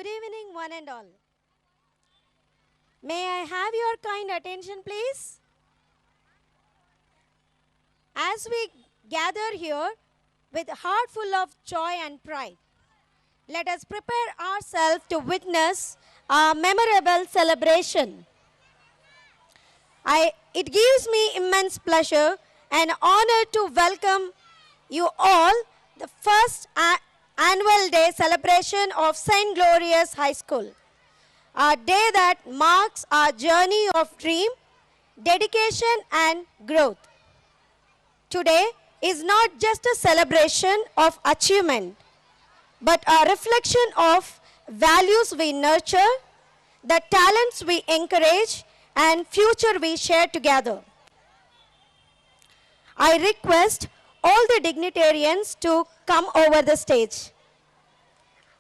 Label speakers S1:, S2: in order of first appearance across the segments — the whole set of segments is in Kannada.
S1: Good evening, one and all. May I have your kind attention, please? As we gather here with a heart full of joy and pride, let us prepare ourselves to witness a memorable celebration. It gives me immense pleasure and honor to welcome you all the first annual day celebration of St. Glorious High School, a day that marks our journey of dream, dedication and growth. Today is not just a celebration of achievement, but a reflection of values we nurture, the talents we encourage, and future we share together. I request all the dignitarians to come over the stage.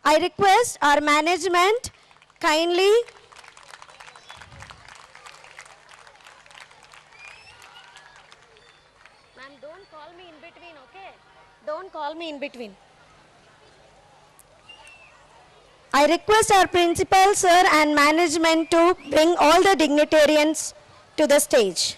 S1: I request our management kindly Ma'am, don't call me in between, okay? Don't call me in between. I request our principal, sir, and management to bring all the dignitarians to the stage.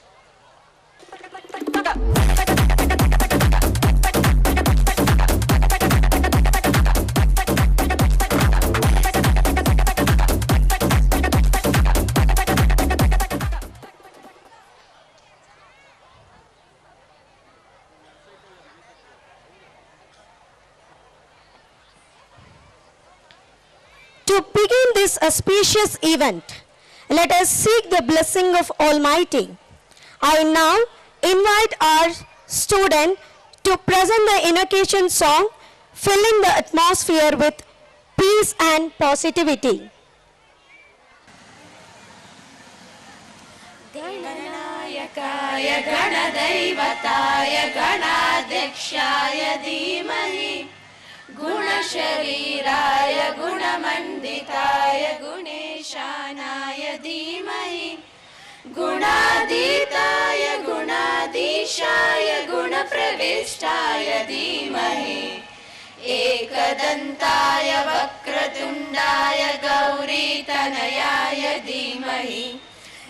S1: To begin this auspicious event, let us seek the blessing of Almighty. I now invite our student to present the invocation song, filling the atmosphere with peace and positivity.
S2: गणनायकाय गणदैवताय गणाध्यक्षाय धीमहि गुणशरीराय गुणमण्डिताय गुणेशानाय धीमहि गुणातीताय गुणाधीशाय गुणप्रविष्टाय धीमहि एकदन्ताय वक्रतुण्डाय गौरीतनयाय धीमहि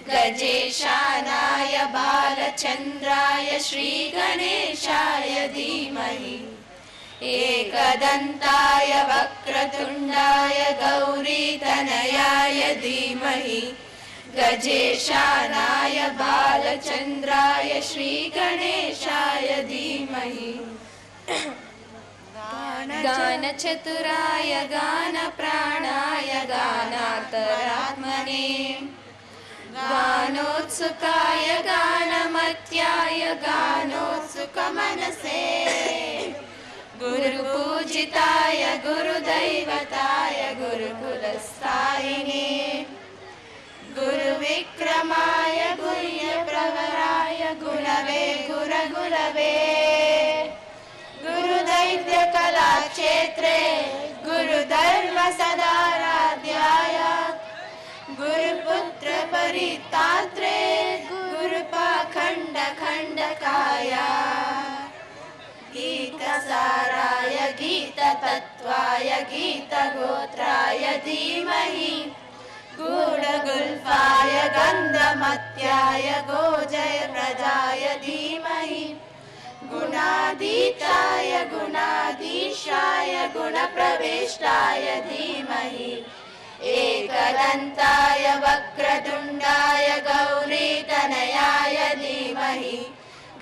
S2: गजेशानाय बालचन्द्राय श्रीगणेशाय धीमहि एकदन्ताय वक्रतुण्डाय गौरीतनयाय धीमहि गजेशानाय बालचन्द्राय श्रीगणेशाय धीमहि गानचतुराय गानप्राणाय गानान्तरात्मने गानोत्सुकाय गानमत्याय गानोत्सुकमनसे गुरुपूजिताय गुरुदैवताय गुरुकुलस्थायिने गुरुविक्रमाय गुह्यप्रवराय गुणवे गुरगुरवे गुरुदैत्यकलाक्षेत्रे गुरुधर्मसदाराध्याय गुरुपुत्रपरितात्रे गुरुपाखण्डखण्डकाय गीतसाराय गीततत्त्वाय गीतगोत्राय धीमहि गूढगुल्फाय गन्धमत्याय गोजयप्रदाय धीमहि गुणातीताय गुणाधीशाय गुणप्रविष्टाय धीमहि एकदन्ताय वक्रतुण्डाय गौरीतनयाय धीमहि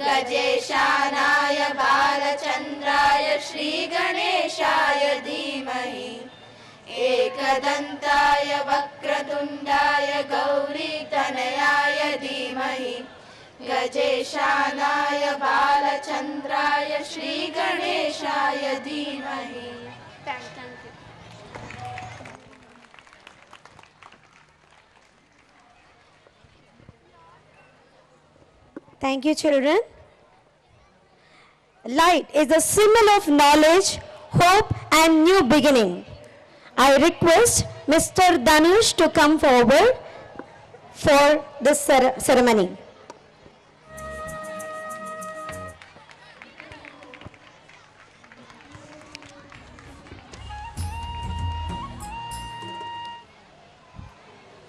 S2: गजेशानाय बालचन्द्राय श्रीगणेशाय धीमहि एकदन्ताय वक्रतुण्डाय गौरीतनयाय धीमहि गजेशानाय बालचन्द्राय श्रीगणेशाय धीमहि
S1: Thank you, children. Light is a symbol of knowledge, hope, and new beginning. I request Mr. Dhanush to come forward for this ceremony.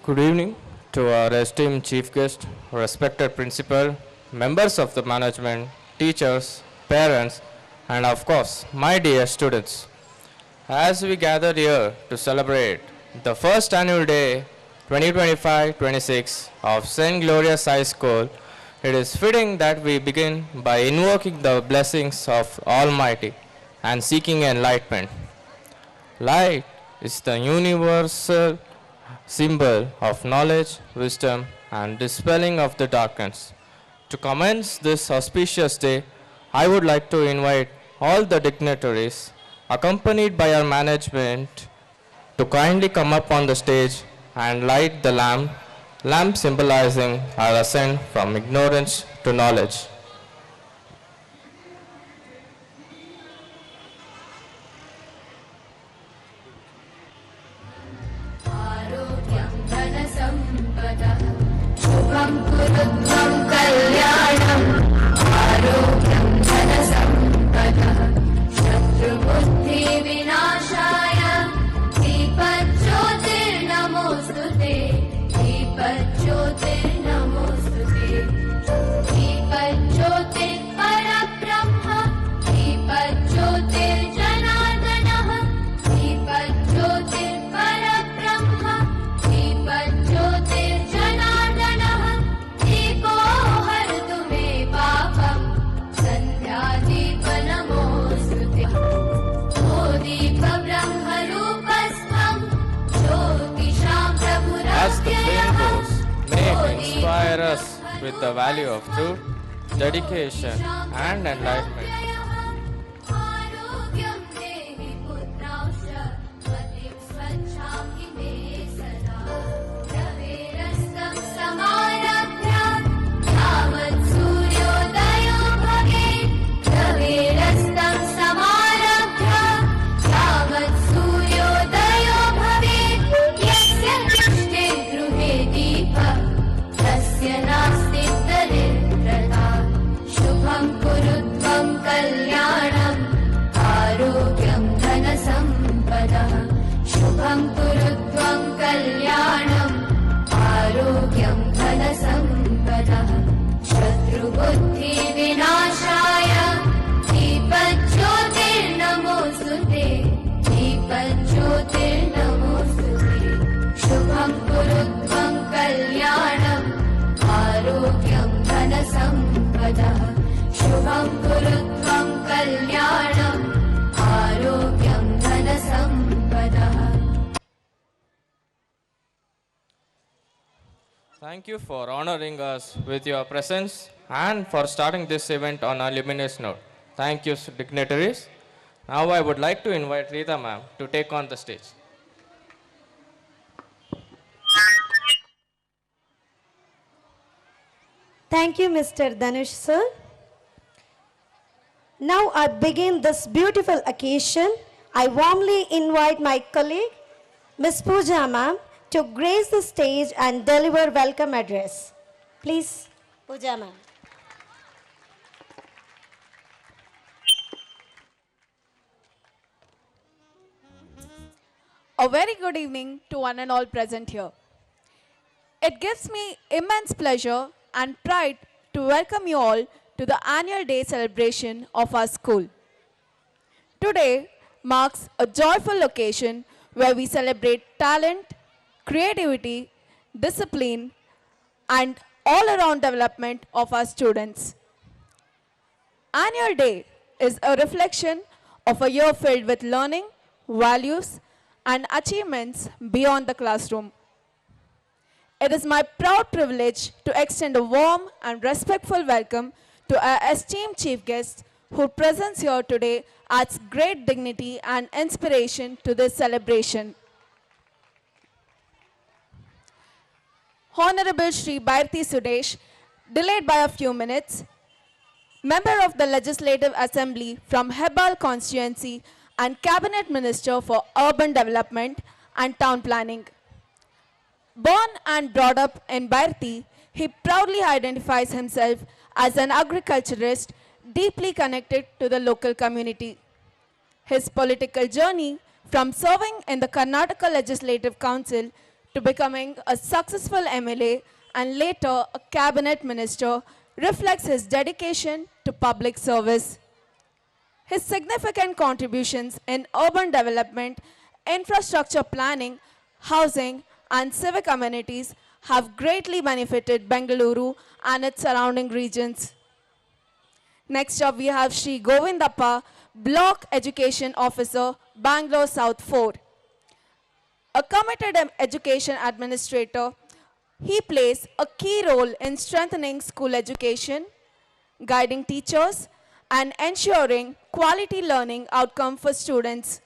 S3: Good evening to our esteemed chief guest, respected principal, members of the management, teachers, parents, and of course, my dear students. As we gather here to celebrate the first annual day 2025-26 of St. Gloria's High School, it is fitting that we begin by invoking the blessings of Almighty and seeking enlightenment. Light is the universal symbol of knowledge, wisdom, and dispelling of the darkness. To commence this auspicious day, I would like to invite all the dignitaries, accompanied by our management, to kindly come up on the stage and light the lamp symbolizing our ascent from ignorance to knowledge.
S2: आरोग्यं धनसम्पदः शुभं कुरुत्वं कल्याणम् आरोग्यं धनसम्पदः शत्रुबुद्धिविनाशाय दीपज्योतिर्नमोऽस्तु ते दीपज्योतिर्नमोऽस्तु ते दीपज्योतिर्परब्रह्म दीपज्योतिर्जनार्दनः दीपज्योतिर्परब्रह्म दीपज्योतिर्जनार्दनः दीपो हरतु मे पापं सन्ध्यादीपनमोऽस्तु ते ओ दीपब्रह्मरूपस्त्वं ज्योतिषां
S3: As the flame
S2: प्रभुराव्ययः
S3: goes, may it inspire us with the value of truth, dedication, and enlightenment.
S2: आरोग्यं देहि पुत्रांश्च मतिं स्वच्छां हि मे सदा रवेरस्तं समारभ्य यावत् सूर्योदयो भवेत् रवेरस्तं समारभ्य यावत् सूर्योदयो भवेत् यस्य दृष्टे गृहे दीपः तस्य नास्ति दरिद्रता शुभं कुरुत्वं कल्याणम् आरोग्यं धनसम्पदः शुभं कुरुत्वं कल्याणम् आरोग्यं धनसम्पदः शत्रुबुद्धिविनाशाय दीपज्योतिर्नमोऽस्तु ते दीपज्योतिर्नमोऽस्तु ते शुभं कुरुत्वं कल्याणम् आरोग्यं धनसम्पदः शुभं कुरुत्वं कल्याणम् आरोग्यं धनसम्पदः
S3: Thank you for honoring us with your presence and for starting this event on a luminous note. Thank you, dignitaries. Now I would like to invite Rita ma'am to take on the stage.
S1: Thank you, Mr. Dhanush, sir. Now I begin this beautiful occasion. I warmly invite my colleague, Ms. Pooja ma'am, to grace the stage and deliver welcome address. Please, Pooja ma'am.
S4: A very good evening to one and all present here. It gives me immense pleasure and pride to welcome you all to the annual day celebration of our school. Today marks a joyful occasion where we celebrate talent, creativity, discipline, and all-around development of our students. Annual Day is a reflection of a year filled with learning, values, and achievements beyond the classroom. It is my proud privilege to extend a warm and respectful welcome to our esteemed chief guest who presents here today adds great dignity and inspiration to this celebration. Honorable Shri Bharti Sudesh, delayed by a few minutes, Member of the Legislative Assembly from Hebbal constituency and Cabinet Minister for Urban Development and Town Planning. Born and brought up in Bharti, he proudly identifies himself as an agriculturist deeply connected to the local community. His political journey from serving in the Karnataka Legislative Council to becoming a successful MLA and later a cabinet minister reflects his dedication to public service. His significant contributions in urban development, infrastructure planning, housing, and civic amenities have greatly benefited Bengaluru and its surrounding regions. Next up, we have Sri Govindappa, Block Education Officer, Bangalore South 4. A committed education administrator, he plays a key role in strengthening school education, guiding teachers, and ensuring quality learning outcome for students.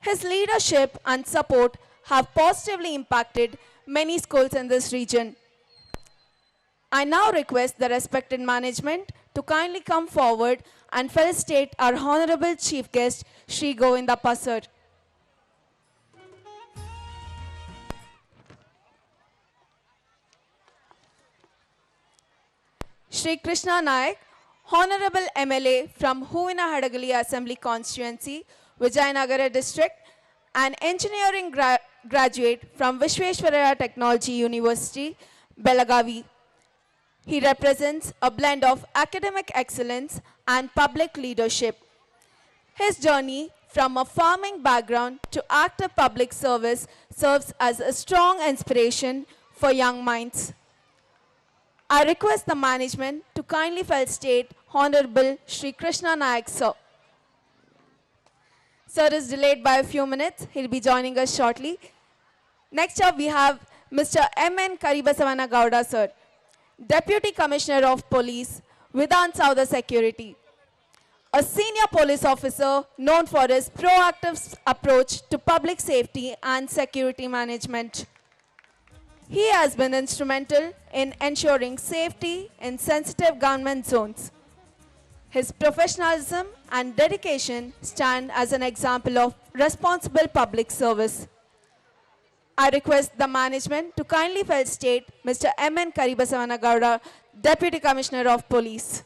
S4: His leadership and support have positively impacted many schools in this region. I now request the respected management to kindly come forward and felicitate our Honorable Chief Guest, Sri Govindappa Sir. Sri Krishna Nayak, Honorable MLA from Huvina Assembly Constituency, Vijayanagara District, an engineering graduate from Vishweshwaraya Technology University, Belagavi. He represents a blend of academic excellence and public leadership. His journey from a farming background to active public service serves as a strong inspiration for young minds. I request the management to kindly felicitate Honorable Sri Krishna Nayak Sir. Sir is delayed by a few minutes. He'll be joining us shortly. Next up, we have Mr. M.N. Karibasavana Gowda Sir, Deputy Commissioner of Police, Vidhan Sauda Security. A senior police officer known for his proactive approach to public safety and security management. He has been instrumental in ensuring safety in sensitive government zones. His professionalism and dedication stand as an example of responsible public service. I request the management to kindly felicitate Mr. M.N. Karibasavana Gowda, Deputy Commissioner of Police.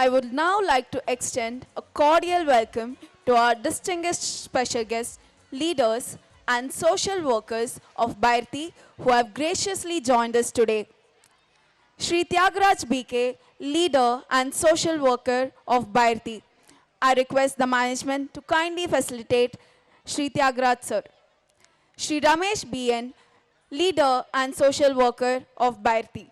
S4: I would now like to extend a cordial welcome to our distinguished special guests, leaders, and social workers of Bharti who have graciously joined us today. Shri Tyagaraj BK, leader and social worker of Bharti. I request the management to kindly facilitate Shri Tyagaraj Sir. Shri Ramesh BN, leader and social worker of Bharti.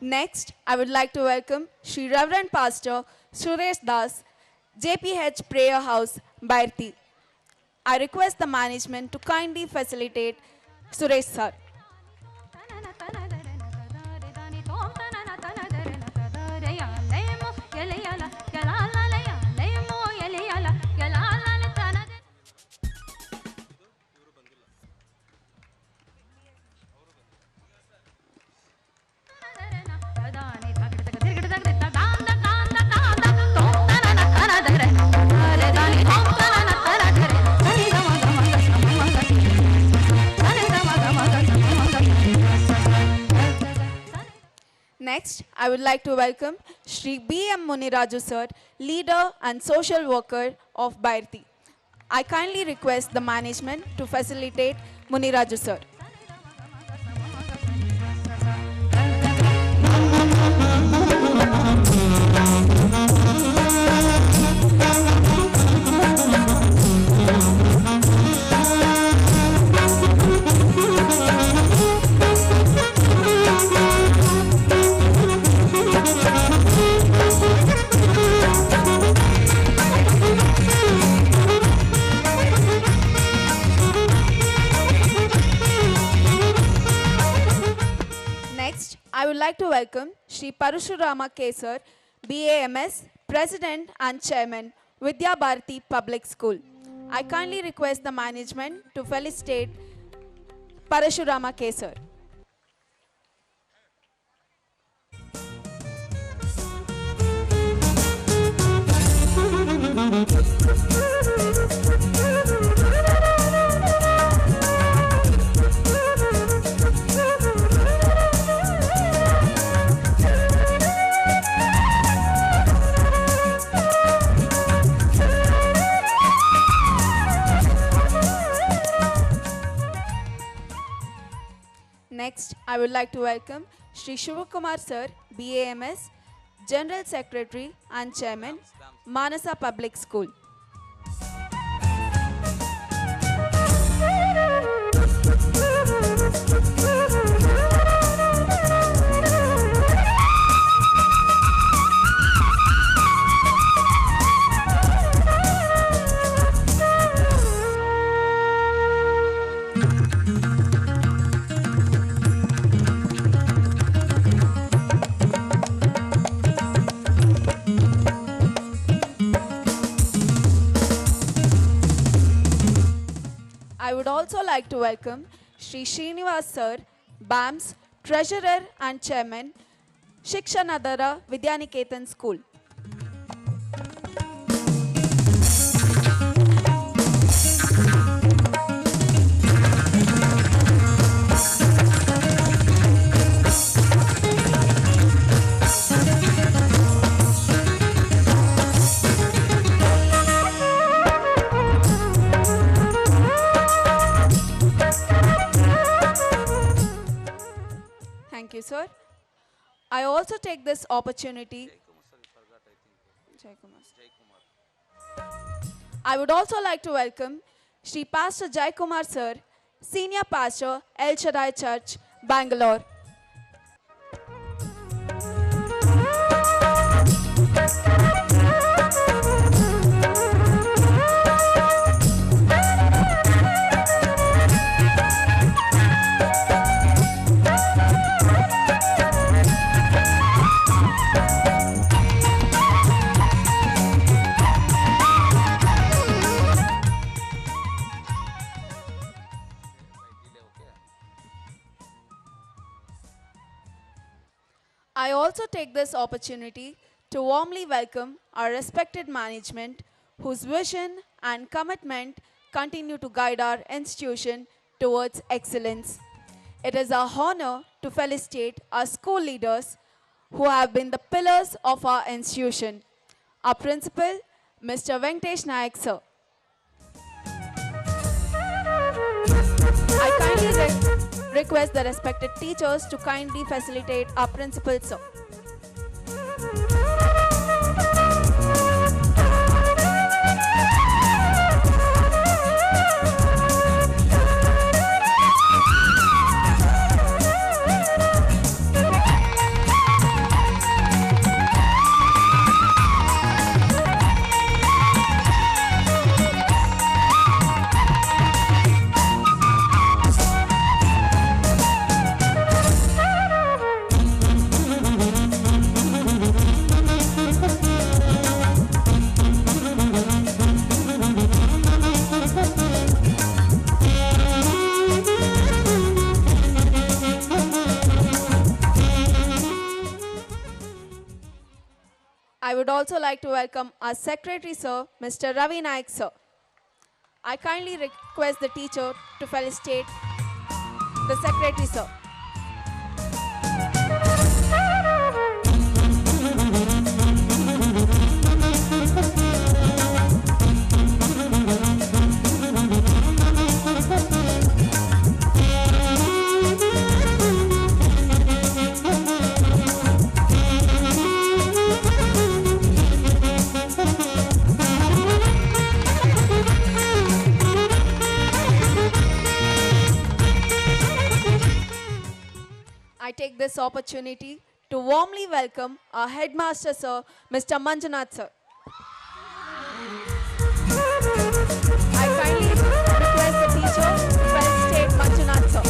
S4: Next, I would like to welcome Shri Reverend Pastor Suresh Das, JPH Prayer House, Bharti. I request the management to kindly facilitate Suresh Sir. Next, I would like to welcome Shri B.M. Muniraju sir, leader and social worker of Bharti. I kindly request the management to facilitate Muniraju sir. Next, I would like to welcome Shri Parashurama Kesar, BAMS, President and Chairman, Vidya Bharati Public School. I kindly request the management to felicitate Parashurama Kesar. Next, I would like to welcome Shri Shivakumar sir, BAMS, General Secretary and Chairman, Manasa Public School. I would also like to welcome Shri Srinivas sir, BAMS, Treasurer and Chairman, Shikshanadara Vidyaniketan School. Thank you, sir. I also take this opportunity. I would also like to welcome Shri Pastor Jai Kumar sir, Senior Pastor, El Shaddai Church, Bangalore. I also take this opportunity to warmly welcome our respected management whose vision and commitment continue to guide our institution towards excellence. It is our honor to felicitate our school leaders who have been the pillars of our institution. Our principal, Mr. Venkatesh Nayak sir. I kindly request the respected teachers to kindly facilitate our principal sir. I would also like to welcome our Secretary Sir, Mr. Ravi Naik Sir. I kindly request the teacher to felicitate the Secretary Sir. this opportunity to warmly welcome our headmaster, sir, Mr. Manjunath, sir. I kindly request the teacher, First State Manjunath, sir.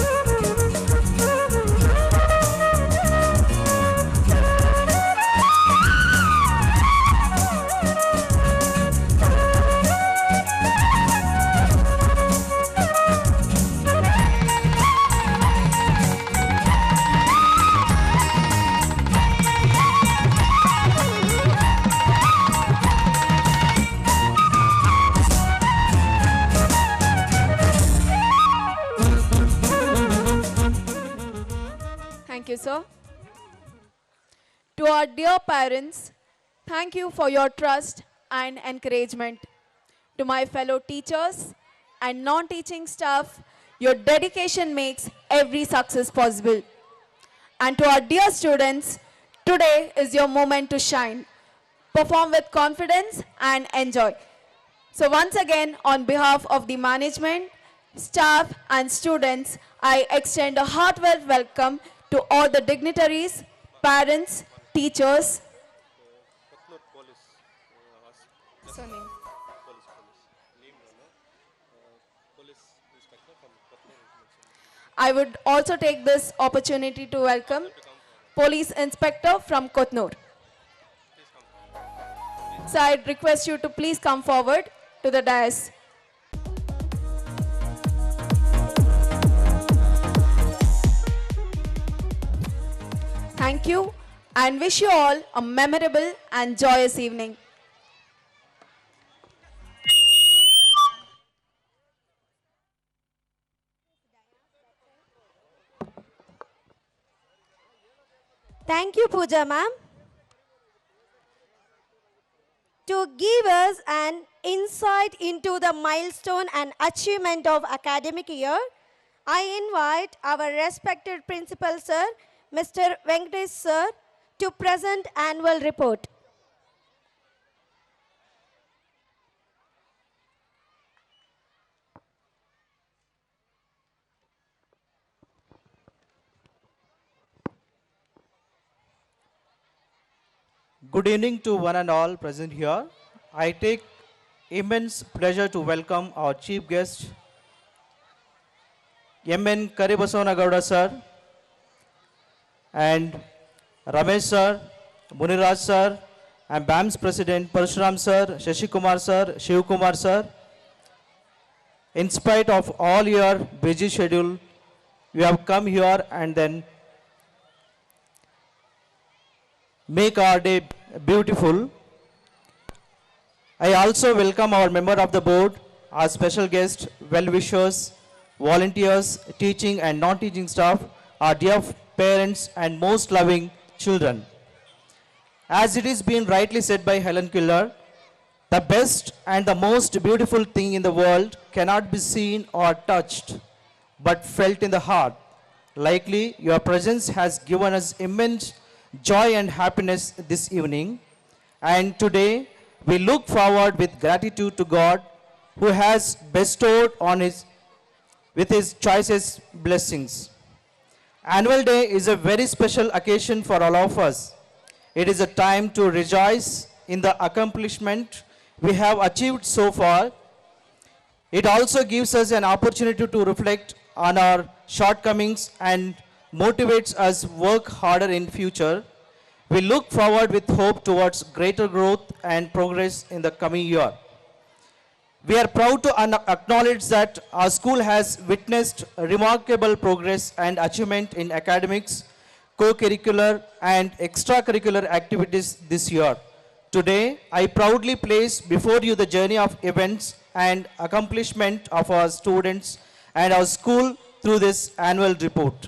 S4: Thank you, sir. To our dear parents, thank you for your trust and encouragement. To my fellow teachers and non-teaching staff, your dedication makes every success possible. And to our dear students, today is your moment to shine. Perform with confidence and enjoy. So once again, on behalf of the management, staff and students, I extend a heartfelt welcome to all the dignitaries, parents, teachers. I would also take this opportunity to welcome Police Inspector from Kothnur. So I request you to please come forward to the dais. Thank you and wish you all a memorable and joyous evening.
S1: Thank you, Pooja ma'am. To give us an insight into the milestone and achievement of academic year, I invite our respected principal sir, Mr. Venkatesh sir, to present annual report.
S5: Good evening to one and all present here. I take immense pleasure to welcome our chief guest, M.N. Karibasonagowda sir, and Ramesh sir, Muniraj sir, and BAMS President Parshuram sir, Shashi Kumar sir, Shiv Kumar sir. In spite of all your busy schedule, you have come here and then make our day beautiful. I also welcome our member of the board, our special guest, well-wishers, volunteers, teaching and non-teaching staff, our dear parents and most loving children. As it is being rightly said by Helen Keller, the best and the most beautiful thing in the world cannot be seen or touched, but felt in the heart. Likely, your presence has given us immense joy and happiness this evening. And today, we look forward with gratitude to God who has bestowed on us with his choicest blessings. Annual Day is a very special occasion for all of us. It is a time to rejoice in the accomplishment we have achieved so far. It also gives us an opportunity to reflect on our shortcomings and motivates us work harder in future. We look forward with hope towards greater growth and progress in the coming year. We are proud to acknowledge that our school has witnessed remarkable progress and achievement in academics, co-curricular and extracurricular activities this year. Today, I proudly place before you the journey of events and accomplishment of our students and our school through this annual report.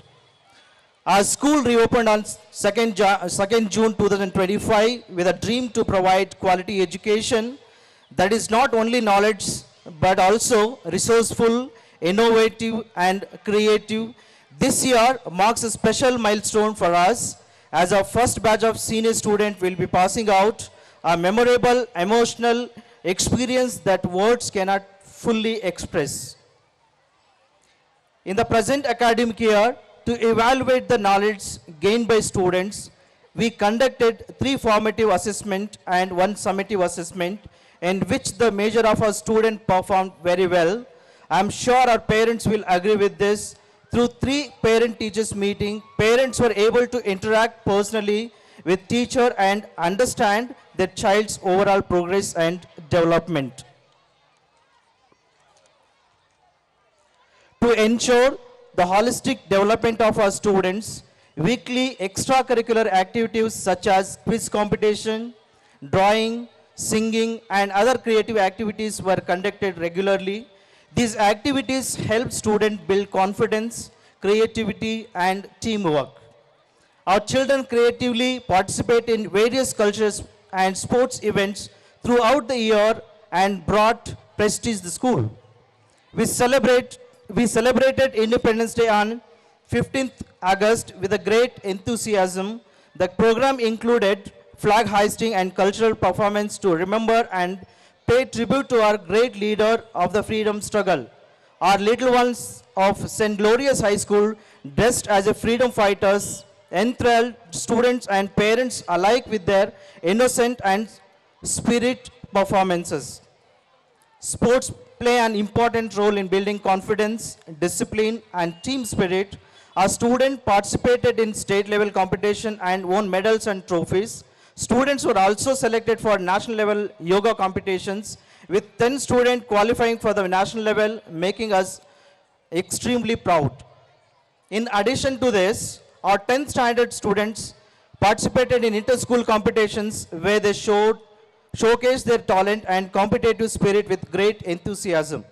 S5: Our school reopened on 2nd June 2025 with a dream to provide quality education that is not only knowledge but also resourceful, innovative and creative. This year marks a special milestone for us as our first batch of senior students will be passing out a memorable, emotional experience that words cannot fully express. In the present academic year, to evaluate the knowledge gained by students, we conducted 3 formative assessment and 1 summative assessment in which the major of our students performed very well. I am sure our parents will agree with this. Through 3 parent-teachers meeting, parents were able to interact personally with teacher and understand their child's overall progress and development. To ensure the holistic development of our students, weekly extracurricular activities such as quiz competition, drawing, singing, and other creative activities were conducted regularly. These activities help students build confidence, creativity, and teamwork. Our children creatively participate in various cultures and sports events throughout the year and brought prestige to the school. We celebrated Independence Day on 15th August with a great enthusiasm. The program included flag hoisting and cultural performance to remember and pay tribute to our great leader of the freedom struggle. Our little ones of St. Glorious High School, dressed as a freedom fighters, enthralled students and parents alike with their innocent and spirit performances. Sports play an important role in building confidence, discipline, and team spirit. Our students participated in state level competition and won medals and trophies. Students were also selected for national level yoga competitions, with 10 students qualifying for the national level, making us extremely proud. In addition to this, our 10th standard students participated in inter-school competitions where they showcased their talent and competitive spirit with great enthusiasm.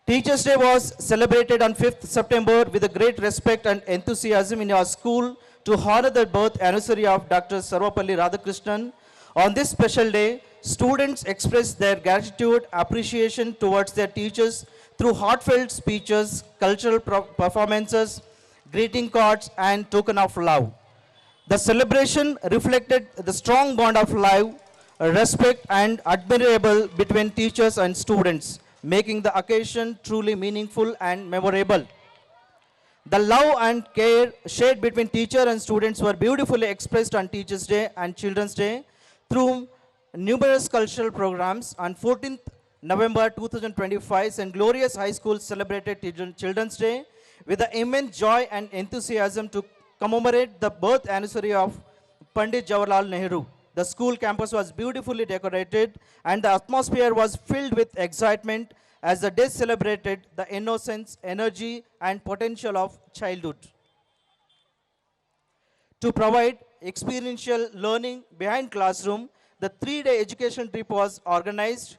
S5: Teachers' Day was celebrated on 5th September with a great respect and enthusiasm in our school to honor the birth anniversary of Dr. Sarvapalli Radhakrishnan. On this special day, students expressed their gratitude, appreciation towards their teachers through heartfelt speeches, cultural performances, greeting cards, and token of love. The celebration reflected the strong bond of love, respect, and admirable between teachers and students, making the occasion truly meaningful and memorable. The love and care shared between teacher and students were beautifully expressed on Teachers' Day and Children's Day through numerous cultural programs. On 14th November 2025, St. Glorious High School celebrated Children's Day with the immense joy and enthusiasm to commemorate the birth anniversary of Pandit Jawaharlal Nehru. The school campus was beautifully decorated and the atmosphere was filled with excitement as the day celebrated the innocence, energy, and potential of childhood. To provide experiential learning behind classroom, the 3-day education trip was organized,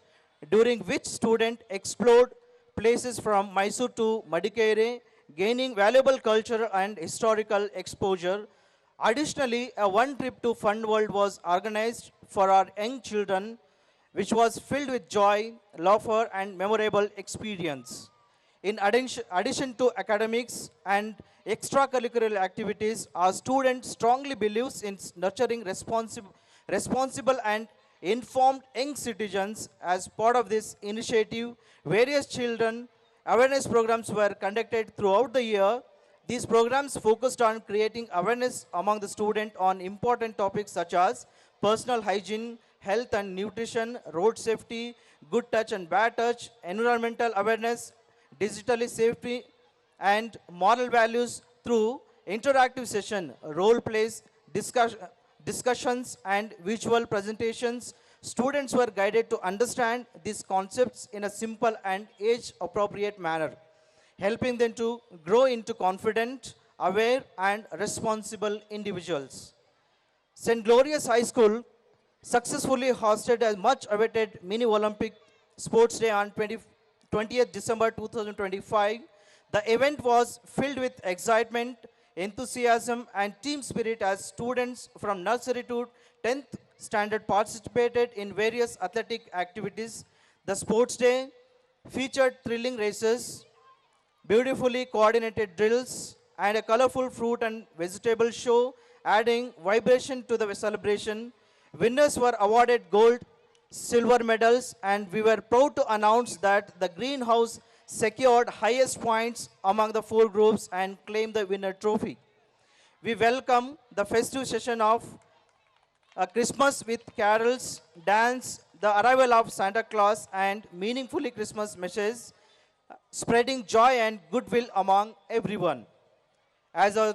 S5: during which students explored places from Mysore to Madikere, gaining valuable cultural and historical exposure. Additionally, a one trip to Fun World was organized for our young children, which was filled with joy, laughter, and memorable experience. In addition to academics and extracurricular activities, our students strongly believes in nurturing responsible and informed young citizens. As part of this initiative, various children awareness programs were conducted throughout the year. These programs focused on creating awareness among the students on important topics such as personal hygiene, health and nutrition, road safety, good touch and bad touch, environmental awareness, digitally safety, and moral values through interactive session, role plays, discussions, and visual presentations. Students were guided to understand these concepts in a simple and age-appropriate manner, helping them to grow into confident, aware, and responsible individuals. St. Glorious High School successfully hosted a much-awaited mini Olympic Sports Day on 20th December 2025. The event was filled with excitement, enthusiasm, and team spirit as students from nursery to 10th standard participated in various athletic activities. The sports day featured thrilling races, beautifully coordinated drills, and a colorful fruit and vegetable show, adding vibration to the celebration. Winners were awarded gold, silver medals, and we were proud to announce that the greenhouse secured highest points among the 4 groups and claimed the winner trophy. We welcome the festive session of Christmas with carols, dance, the arrival of Santa Claus, and meaningfully Christmas message, spreading joy and goodwill among everyone. As our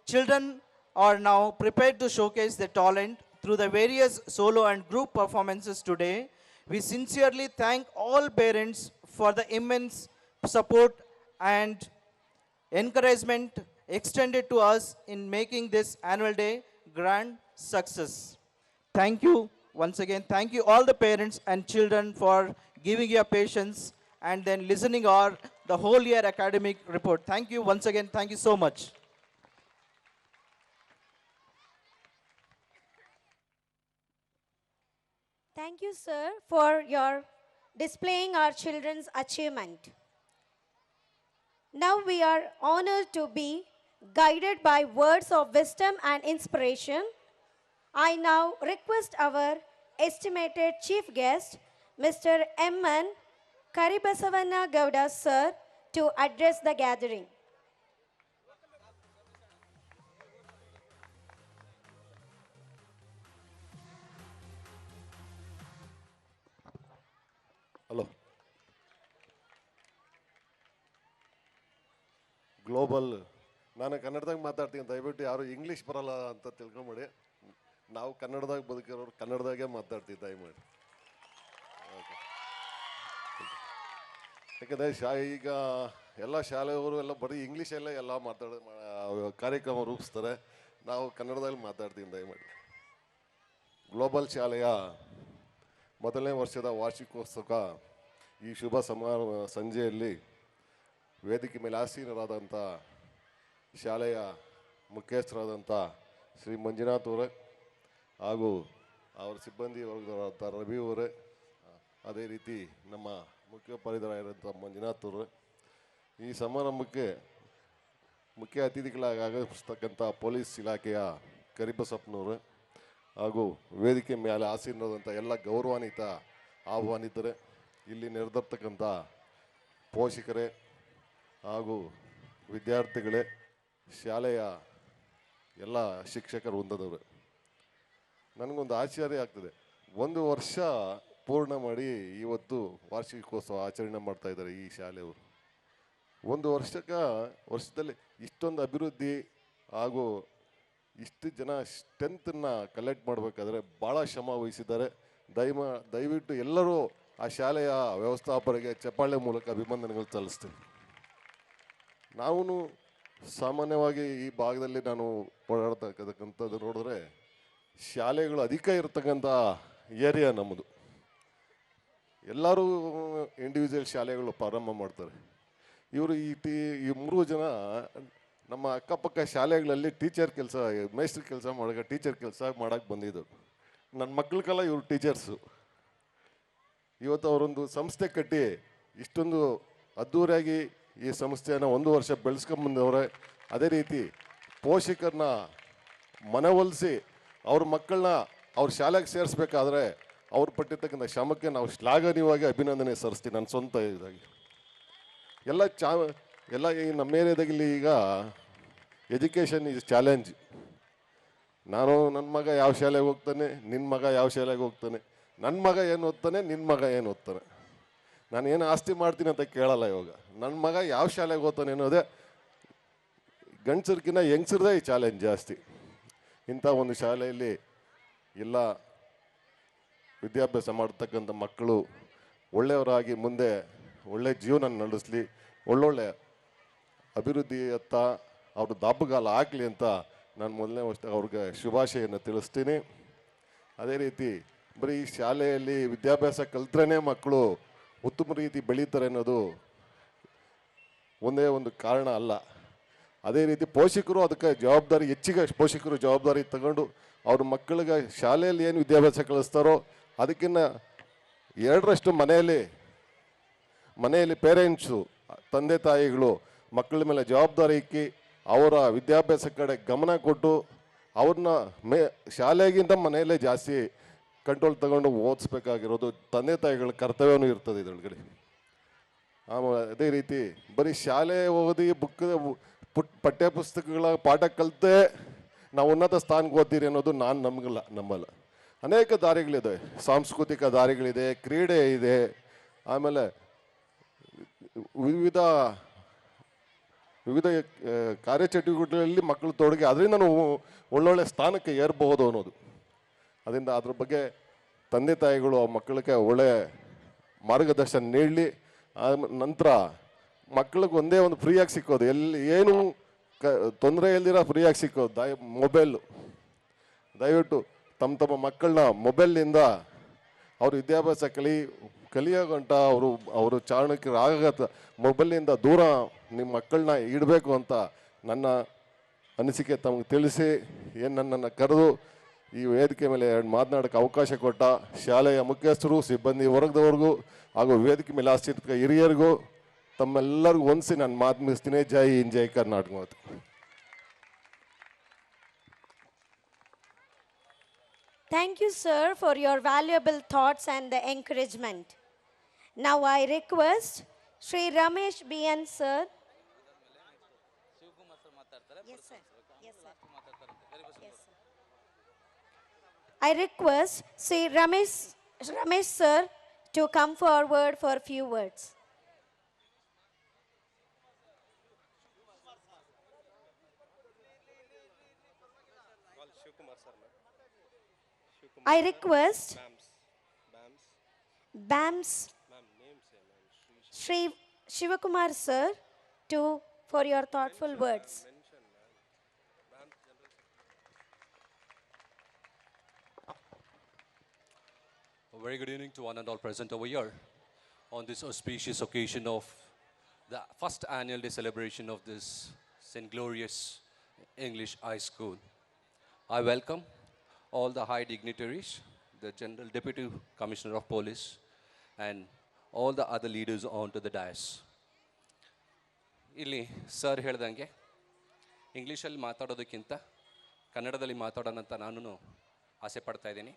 S5: children are now prepared to showcase their talent through the various solo and group performances today, we sincerely thank all parents for the immense support and encouragement extended to us in making this annual day grand success. Thank you once again. Thank you all the parents and children for giving your patience and then listening our the whole year academic report. Thank you once again. Thank you so much.
S1: Thank you, sir, for your displaying our children's achievement. Now we are honored to be guided by words of wisdom and inspiration. I now request our estimated chief guest, Mr. M.N. Karibasavanna Gowda, sir, to address the gathering.
S6: Hello global ನಾನು ಕನ್ನಡದಾಗ ಮಾತಾಡ್ತೀನಿ, ದಯವಿಟ್ಟು ಯಾರು ಇಂಗ್ಲೀಷ್ ಬರಲ್ಲ ಅಂತ ತಿಳ್ಕೊಂಬೇಡಿ. ನಾವು ಕನ್ನಡದಾಗ ಬದುಕಿರೋರು ಕನ್ನಡದಾಗೆ ಮಾತಾಡ್ತೀವಿ ದಯಮಾಡಿ. ಯಾಕಂದರೆ ಈಗ ಎಲ್ಲ ಶಾಲೆಯವರು ಎಲ್ಲ ಬರೀ ಇಂಗ್ಲೀಷಲ್ಲೇ ಎಲ್ಲ ಕಾರ್ಯಕ್ರಮ ರೂಪಿಸ್ತಾರೆ. ನಾವು ಕನ್ನಡದಲ್ಲಿ ಮಾತಾಡ್ತೀವಿ ದಯಮಾಡಿ. ಗ್ಲೋಬಲ್ ಶಾಲೆಯ ಮೊದಲನೇ ವರ್ಷದ ವಾರ್ಷಿಕೋತ್ಸವ ಈ ಶುಭ ಸಂಜೆಯಲ್ಲಿ ವೇದಿಕೆ ಮೇಲೆ ಆಸೀನರಾದಂಥ ಶಾಲೆಯ ಮುಖ್ಯಸ್ಥರಾದಂಥ ಶ್ರೀ ಮಂಜುನಾಥ್ ಅವರೇ ಹಾಗೂ ಅವರ ಸಿಬ್ಬಂದಿ ವರ್ಗದವರಾದಂಥ ರವಿ ಅವರೇ, ಅದೇ ರೀತಿ ನಮ್ಮ ಮುಖ್ಯೋಪಾಧ್ಯಾಯರಾದಂಥ ಮಂಜುನಾಥ್ ಅವರು, ಈ ಸಮಾರಂಭಕ್ಕೆ ಮುಖ್ಯ ಅತಿಥಿಗಳಾಗಿ ಆಗಮಿಸ್ತಕ್ಕಂಥ ಪೊಲೀಸ್ ಇಲಾಖೆಯ ಕರಿಬಸಪ್ಪನವರು ಹಾಗೂ ವೇದಿಕೆ ಮೇಲೆ ಆಸೀನರಾದಂಥ ಎಲ್ಲ ಗೌರವಾನ್ವಿತ ಆಹ್ವಾನಿತರೆ, ಇಲ್ಲಿ ನೆರೆದಿರ್ತಕ್ಕಂಥ ಪೋಷಕರೇ ಹಾಗೂ ವಿದ್ಯಾರ್ಥಿಗಳೇ, ಶಾಲೆಯ ಎಲ್ಲ ಶಿಕ್ಷಕ ವೃಂದದವರು, ನನಗೊಂದು ಆಶ್ಚರ್ಯ ಆಗ್ತದೆ. 1 ವರ್ಷ ಪೂರ್ಣ ಮಾಡಿ ಇವತ್ತು ವಾರ್ಷಿಕೋತ್ಸವ ಆಚರಣೆ ಮಾಡ್ತಾ ಇದ್ದಾರೆ ಈ ಶಾಲೆಯವರು. 1 ವರ್ಷದಲ್ಲಿ ಇಷ್ಟೊಂದು ಅಭಿವೃದ್ಧಿ ಹಾಗೂ ಇಷ್ಟು ಜನ ಸ್ಟ್ರೆಂತನ್ನು ಕಲೆಕ್ಟ್ ಮಾಡಬೇಕಾದ್ರೆ ಭಾಳ ಶ್ರಮ ವಹಿಸಿದ್ದಾರೆ. ದಯವಿಟ್ಟು ಎಲ್ಲರೂ ಆ ಶಾಲೆಯ ವ್ಯವಸ್ಥಾಪಕರಿಗೆ ಚಪ್ಪಾಳೆ ಮೂಲಕ ಅಭಿನಂದನೆಗಳು ಸಲ್ಲಿಸ್ತೀನಿ. ನಾವು ಸಾಮಾನ್ಯವಾಗಿ ಈ ಭಾಗದಲ್ಲಿ ನಾನು ಓಡಾಡ್ತಕ್ಕಂಥದ್ದು ನೋಡಿದ್ರೆ ಶಾಲೆಗಳು ಅಧಿಕ ಇರತಕ್ಕಂಥ ಏರಿಯಾ ನಮ್ಮದು. ಎಲ್ಲರೂ ಇಂಡಿವಿಜುವಲ್ ಶಾಲೆಗಳು ಪ್ರಾರಂಭ ಮಾಡ್ತಾರೆ. ಇವರು ಈ 3 ಜನ ನಮ್ಮ ಅಕ್ಕಪಕ್ಕ ಶಾಲೆಗಳಲ್ಲಿ ಟೀಚರ್ ಕೆಲಸ, ಮೇಸ್ಟ್ರ್ ಕೆಲಸ ಟೀಚರ್ ಕೆಲಸ ಮಾಡೋಕ್ಕೆ ಬಂದಿದ್ದರು. ನನ್ನ ಮಕ್ಕಳಿಗೆಲ್ಲ ಇವರು ಟೀಚರ್ಸು. ಇವತ್ತು ಅವರೊಂದು ಸಂಸ್ಥೆ ಕಟ್ಟಿ ಇಷ್ಟೊಂದು ಅದ್ಧೂರಿಯಾಗಿ ಈ ಸಂಸ್ಥೆಯನ್ನು 1 ವರ್ಷ ಬೆಳೆಸ್ಕೊಂಬಂದವ್ರೆ. ಅದೇ ರೀತಿ ಪೋಷಕರನ್ನ ಮನವೊಲಿಸಿ ಅವ್ರ ಮಕ್ಕಳನ್ನ ಅವ್ರ ಶಾಲೆಗೆ ಸೇರಿಸ್ಬೇಕಾದ್ರೆ ಅವ್ರು ಪಟ್ಟಿರ್ತಕ್ಕಂಥ ಶ್ರಮಕ್ಕೆ ನಾವು ಶ್ಲಾಘನೀಯವಾಗಿ ಅಭಿನಂದನೆ ಸಲ್ಲಿಸ್ತೀನಿ. ನನ್ನ ಸ್ವಂತ ಇದಾಗಿ ಎಲ್ಲ ಈ ನಮ್ಮ ಏರಿಯಾದಾಗಿಲ್ಲಿ ಈಗ ಎಜುಕೇಷನ್ ಈಸ್ ಚಾಲೆಂಜ್. ನನ್ನ ಮಗ ಯಾವ ಶಾಲೆಗೆ ಹೋಗ್ತಾನೆ, ನಿನ್ನ ಮಗ ಯಾವ ಶಾಲೆಗೆ ಹೋಗ್ತಾನೆ, ನನ್ನ ಮಗ ಏನು ಓದ್ತಾನೆ, ನಿನ್ನ ಮಗ ಏನು ಓದ್ತಾನೆ, ನಾನು ಏನು ಆಸ್ತಿ ಮಾಡ್ತೀನಿ ಅಂತ ಕೇಳಲ್ಲ. ಇವಾಗ ನನ್ನ ಮಗ ಯಾವ ಶಾಲೆಗೆ ಓದ್ತಾನೆ ಅನ್ನೋದೇ ಗಂಡಸರ್ಕಿನ್ನ ಹೆಂಗಸರದೇ ಈ ಚಾಲೆಂಜ್ ಜಾಸ್ತಿ. ಇಂಥ ಒಂದು ಶಾಲೆಯಲ್ಲಿ ಎಲ್ಲ ವಿದ್ಯಾಭ್ಯಾಸ ಮಾಡ್ತಕ್ಕಂಥ ಮಕ್ಕಳು ಒಳ್ಳೆಯವರಾಗಿ ಮುಂದೆ ಒಳ್ಳೆ ಜೀವನ ನಡೆಸಲಿ, ಒಳ್ಳೊಳ್ಳೆ ಅಭಿವೃದ್ಧಿಯತ್ತ ಅವರು ದಾಪುಗಾಲ ಆಗಲಿ ಅಂತ ನಾನು ಮೊದಲನೇ ವರ್ಷ ಅವ್ರಿಗೆ ಶುಭಾಶಯನ್ನು ತಿಳಿಸ್ತೀನಿ. ಅದೇ ರೀತಿ ಬರೀ ಈ ಶಾಲೆಯಲ್ಲಿ ವಿದ್ಯಾಭ್ಯಾಸ ಕಲ್ತ್ರೇ ಮಕ್ಕಳು ಉತ್ತಮ ರೀತಿ ಬೆಳೀತಾರೆ ಅನ್ನೋದು ಒಂದೇ ಒಂದು ಕಾರಣ ಅಲ್ಲ. ಅದೇ ರೀತಿ ಪೋಷಕರು ಅದಕ್ಕೆ ಹೆಚ್ಚಿಗೆ ಪೋಷಕರು ಜವಾಬ್ದಾರಿ ತಗೊಂಡು ಅವ್ರ ಮಕ್ಕಳಿಗೆ ಶಾಲೆಯಲ್ಲಿ ಏನು ವಿದ್ಯಾಭ್ಯಾಸ ಕಲಿಸ್ತಾರೋ ಅದಕ್ಕಿಂತ 2ರಷ್ಟು ಮನೆಯಲ್ಲಿ ಪೇರೆಂಟ್ಸು, ತಂದೆ ತಾಯಿಗಳು ಮಕ್ಕಳ ಮೇಲೆ ಜವಾಬ್ದಾರಿ ಇಕ್ಕಿ ಅವರ ವಿದ್ಯಾಭ್ಯಾಸ ಕಡೆ ಗಮನ ಕೊಟ್ಟು ಅವ್ರನ್ನ ಶಾಲೆಗಿಂತ ಮನೆಯಲ್ಲೇ ಜಾಸ್ತಿ ಕಂಟ್ರೋಲ್ ತಗೊಂಡು ಓದಿಸ್ಬೇಕಾಗಿರೋದು ತಂದೆ ತಾಯಿಗಳ ಕರ್ತವ್ಯವೂ ಇರ್ತದೆ ಇದರೊಳಗಡೆ. ಅದೇ ರೀತಿ ಬರೀ ಶಾಲೆ ಓದಿ ಪಠ್ಯ ಪುಸ್ತಕಗಳ ಪಾಠ ಕಲಿತೆ ನಾವು ಉನ್ನತ ಸ್ಥಾನಕ್ಕೆ ಓದ್ತೀರಿ ಅನ್ನೋದು ನಾನು ನಂಬಲ್ಲ. ಅನೇಕ ದಾರಿಗಳಿದೆ, ಸಾಂಸ್ಕೃತಿಕ ದಾರಿಗಳಿದೆ, ಕ್ರೀಡೆ ಇದೆ, ಆಮೇಲೆ ವಿವಿಧ ಕಾರ್ಯಚಟುವಟಿಕೆಗಳಲ್ಲಿ ಮಕ್ಕಳು ತೊಡಗಿ ಅದರಿಂದ ನಾವು ಒಳ್ಳೊಳ್ಳೆ ಸ್ಥಾನಕ್ಕೆ ಏರಬಹುದು ಅನ್ನೋದು. ಅದರಿಂದ ಅದ್ರ ಬಗ್ಗೆ ತಂದೆ ತಾಯಿಗಳು ಆ ಮಕ್ಕಳಿಗೆ ಒಳ್ಳೆ ಮಾರ್ಗದರ್ಶನ ನೀಡಲಿ. ನಂತರ ಮಕ್ಕಳಿಗೆ ಒಂದೇ ಒಂದು ಫ್ರೀಯಾಗಿ ಸಿಕ್ಕೋದು, ಎಲ್ಲಿ ಏನು ತೊಂದರೆ ಇಲ್ದಿರ ಫ್ರೀಯಾಗಿ ಸಿಕ್ಕೋದು ಮೊಬೈಲು. ದಯವಿಟ್ಟು ತಮ್ಮ ಮಕ್ಕಳನ್ನ ಮೊಬೈಲ್ನಿಂದ ಅವ್ರ ವಿದ್ಯಾಭ್ಯಾಸ ಕಲಿಯೋ ಗಂಟ ಅವರು ಚಾಣಕ್ಯರಾಗ ಮೊಬೈಲ್ನಿಂದ ದೂರ ನಿಮ್ಮ ಮಕ್ಕಳನ್ನ ಇಡಬೇಕು ಅಂತ ನನ್ನ ಅನಿಸಿಕೆ ತಮಗೆ ತಿಳಿಸಿ, ನನ್ನನ್ನು ಕರೆದು ಈ ವೇದಿಕೆ ಮೇಲೆ ಮಾತನಾಡೋಕ್ಕೆ ಅವಕಾಶ ಕೊಟ್ಟ ಶಾಲೆಯ ಮುಖ್ಯಸ್ಥರು, ಸಿಬ್ಬಂದಿ ವರ್ಗದವ್ರಿಗೂ ಹಾಗೂ ವೇದಿಕೆ ಮೇಲೆ ಆಶ್ರಿತ ಹಿರಿಯರಿಗೂ ತಮ್ಮೆಲ್ಲರಿಗೂ ಹೊಂದಿಸಿ ನಾನು ಮಾತು ಮುಗಿಸ್ತೀನಿ. ಜೈ ಹಿಂದ್, ಜೈ ಕರ್ನಾಟಕ ಮಾತು.
S1: Thank you, sir, for your valuable thoughts and the encouragement. Now I request Sri Ramesh BN, sir. Yes, sir. Yes, sir. Yes, sir. I request Sri Ramesh, sir, to come forward for a few words. I request BAMS Sri Shivakumar, sir, for your thoughtful words.
S7: A very good evening to one and all present over here on this auspicious occasion of the first annual day celebration of this St. Glorious English High School. I welcome all the high dignitaries, the General Deputy Commissioner of Police, and all the other leaders onto the dais. ಇಲ್ಲಿ ಸರ್ ಹೇಳ್ದಂಗೆ ಇಂಗ್ಲೀಷಲ್ಲಿ ಮಾತಾಡೋದಕ್ಕಿಂತ ಕನ್ನಡದಲ್ಲಿ ಮಾತಾಡೋಣ ಅಂತ ನಾನು ಆಸೆ ಪಡ್ತಾ ಇದ್ದೀನಿ.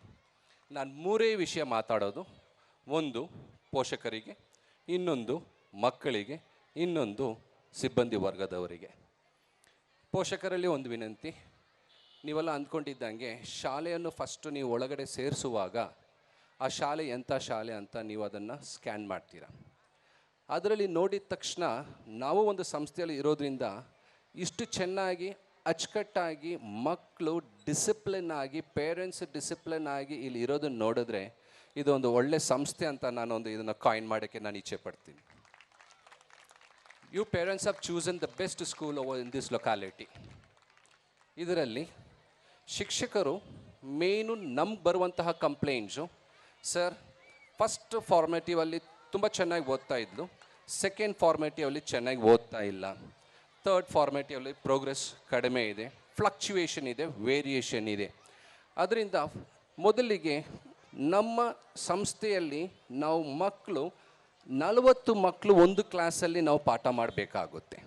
S7: ನಾನು ಮೂರೇ ವಿಷಯ ಮಾತಾಡೋದು. ಒಂದು ಪೋಷಕರಿಗೆ, ಇನ್ನೊಂದು ಮಕ್ಕಳಿಗೆ, ಇನ್ನೊಂದು ಸಿಬ್ಬಂದಿ ವರ್ಗದವರಿಗೆ. ಪೋಷಕರಲ್ಲಿ ಒಂದು ವಿನಂತಿ, ನೀವೆಲ್ಲ ಅಂದ್ಕೊಂಡಿದ್ದಂಗೆ ಶಾಲೆಯನ್ನು ಫಸ್ಟು ನೀವು ಒಳಗಡೆ ಸೇರಿಸುವಾಗ ಆ ಶಾಲೆ ಎಂಥ ಶಾಲೆ ಅಂತ ನೀವು ಅದನ್ನು ಸ್ಕ್ಯಾನ್ ಮಾಡ್ತೀರ. ಅದರಲ್ಲಿ ನೋಡಿದ ತಕ್ಷಣ ನಾವು ಒಂದು ಸಂಸ್ಥೆಯಲ್ಲಿ ಇರೋದ್ರಿಂದ ಇಷ್ಟು ಚೆನ್ನಾಗಿ ಅಚ್ಚುಕಟ್ಟಾಗಿ ಮಕ್ಕಳು ಡಿಸಿಪ್ಲಿನ್ ಆಗಿ, ಪೇರೆಂಟ್ಸ್ ಡಿಸಿಪ್ಲಿನ್ ಆಗಿ ಇಲ್ಲಿ ಇರೋದನ್ನು ನೋಡಿದ್ರೆ ಇದೊಂದು ಒಳ್ಳೆ ಸಂಸ್ಥೆ ಅಂತ ನಾನೊಂದು ಇದನ್ನು ಕಾಯಿನ್ ಮಾಡೋಕ್ಕೆ ನಾನು ಇಚ್ಛೆ ಪಡ್ತೀನಿ. You parents have chosen the best school over in this locality. ಇದರಲ್ಲಿ ಶಿಕ್ಷಕರು ಮೇನು ನಮ್ಗೆ ಬರುವಂತಹ ಕಂಪ್ಲೇಂಟ್ಸು, ಸರ್ ಫಸ್ಟ್ ಫಾರ್ಮೇಟಿವಲ್ಲಿ ತುಂಬ ಚೆನ್ನಾಗಿ ಓದ್ತಾ ಇದ್ಲು, ಸೆಕೆಂಡ್ ಫಾರ್ಮೇಟಿವಲ್ಲಿ ಚೆನ್ನಾಗಿ ಓದ್ತಾ ಇಲ್ಲ, ಥರ್ಡ್ ಫಾರ್ಮೇಟಿವಲ್ಲಿ ಪ್ರೋಗ್ರೆಸ್ ಕಡಿಮೆ ಇದೆ, ಫ್ಲಕ್ಚುಯೇಷನ್ ಇದೆ, ವೇರಿಯೇಷನ್ ಇದೆ. ಅದರಿಂದ ಮೊದಲಿಗೆ ನಮ್ಮ ಸಂಸ್ಥೆಯಲ್ಲಿ ನಾವು 40 ಮಕ್ಕಳು ಒಂದು ಕ್ಲಾಸಲ್ಲಿ ನಾವು ಪಾಠ ಮಾಡಬೇಕಾಗುತ್ತೆ.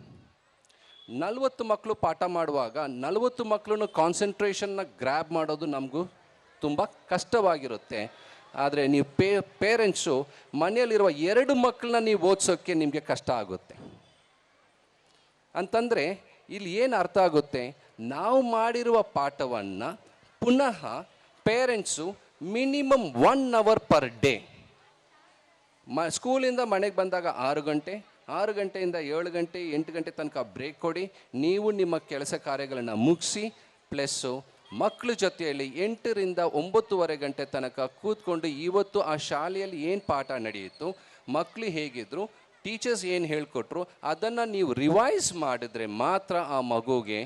S7: 40 ಮಕ್ಕಳು ಪಾಠ ಮಾಡುವಾಗ 40 ಮಕ್ಕಳನ್ನು ಕಾನ್ಸಂಟ್ರೇಷನ್ನ ಗ್ರ್ಯಾಬ್ ಮಾಡೋದು ನಮಗೂ ತುಂಬ ಕಷ್ಟವಾಗಿರುತ್ತೆ. ಆದರೆ ನೀವು ಪೇರೆಂಟ್ಸು ಮನೆಯಲ್ಲಿರುವ 2 ಮಕ್ಕಳನ್ನ ನೀವು ಓದಿಸೋಕ್ಕೆ ನಿಮಗೆ ಕಷ್ಟ ಆಗುತ್ತೆ. ಅಂತಂದರೆ ಇಲ್ಲಿ ಏನು ಅರ್ಥ ಆಗುತ್ತೆ, ನಾವು ಮಾಡಿರುವ ಪಾಠವನ್ನು ಪುನಃ parents minimum 1 hour per day, ಸ್ಕೂಲಿಂದ ಮನೆಗೆ ಬಂದಾಗ 6 ಗಂಟೆ, 6 ಗಂಟೆಯಿಂದ 7 ಗಂಟೆ 8 ಗಂಟೆ ತನಕ ಬ್ರೇಕ್ ಕೊಡಿ, ನೀವು ನಿಮ್ಮ ಕೆಲಸ ಕಾರ್ಯಗಳನ್ನು ಮುಗಿಸಿ, ಪ್ಲಸ್ಸು ಮಕ್ಕಳ ಜೊತೆಯಲ್ಲಿ 8ರಿಂದ 9:30 ಗಂಟೆ ತನಕ ಕೂತ್ಕೊಂಡು ಇವತ್ತು ಆ ಶಾಲೆಯಲ್ಲಿ ಏನು ಪಾಠ ನಡೆಯಿತು, ಮಕ್ಕಳು ಹೇಗಿದ್ರು, ಟೀಚರ್ಸ್ ಏನು ಹೇಳಿಕೊಟ್ರು, ಅದನ್ನು ನೀವು ರಿವೈಸ್ ಮಾಡಿದ್ರೆ ಮಾತ್ರ ಆ ಮಗುಗೆ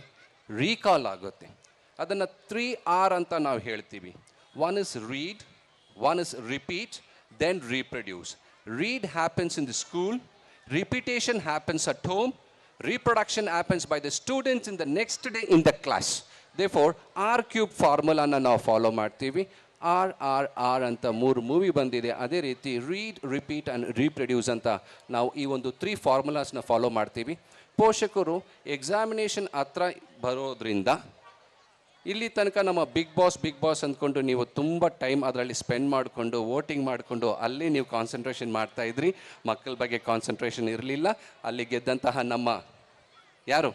S7: ರೀಕಾಲ್ ಆಗುತ್ತೆ. ಅದನ್ನು 3R ಅಂತ ನಾವು ಹೇಳ್ತೀವಿ. 1 is read, 1 is repeat, then reproduce. Read happens in the school, repetition happens at home, reproduction happens by the students in the next day in the class. Therefore, R³ ಫಾರ್ಮುಲಾನ ನಾವು ಫಾಲೋ ಮಾಡ್ತೀವಿ. R ಅಂತ 3 ಮೂವಿ ಬಂದಿದೆ. ಅದೇ ರೀತಿ ರೀಡ್, ರಿಪೀಟ್ ಆ್ಯಂಡ್ ರೀಪ್ರೊಡ್ಯೂಸ್ ಅಂತ ನಾವು ಈ ಒಂದು 3 ಫಾರ್ಮುಲಾಸ್ನ ಫಾಲೋ ಮಾಡ್ತೀವಿ. ಪೋಷಕರು ಎಕ್ಸಾಮಿನೇಷನ್ ಹತ್ರ ಬರೋದ್ರಿಂದ ಇಲ್ಲಿ ತನಕ ನಮ್ಮ ಬಿಗ್ ಬಾಸ್ ಅಂದ್ಕೊಂಡು ನೀವು ತುಂಬ ಟೈಮ್ ಅದರಲ್ಲಿ ಸ್ಪೆಂಡ್ ಮಾಡಿಕೊಂಡು ವೋಟಿಂಗ್ ಮಾಡಿಕೊಂಡು ಅಲ್ಲಿ ನೀವು ಕಾನ್ಸಂಟ್ರೇಷನ್ ಮಾಡ್ತಾಯಿದ್ರಿ, ಮಕ್ಕಳ ಬಗ್ಗೆ ಕಾನ್ಸಂಟ್ರೇಷನ್ ಇರಲಿಲ್ಲ. ಅಲ್ಲಿ ಗೆದ್ದಂತಹ ನಮ್ಮ ಯಾರು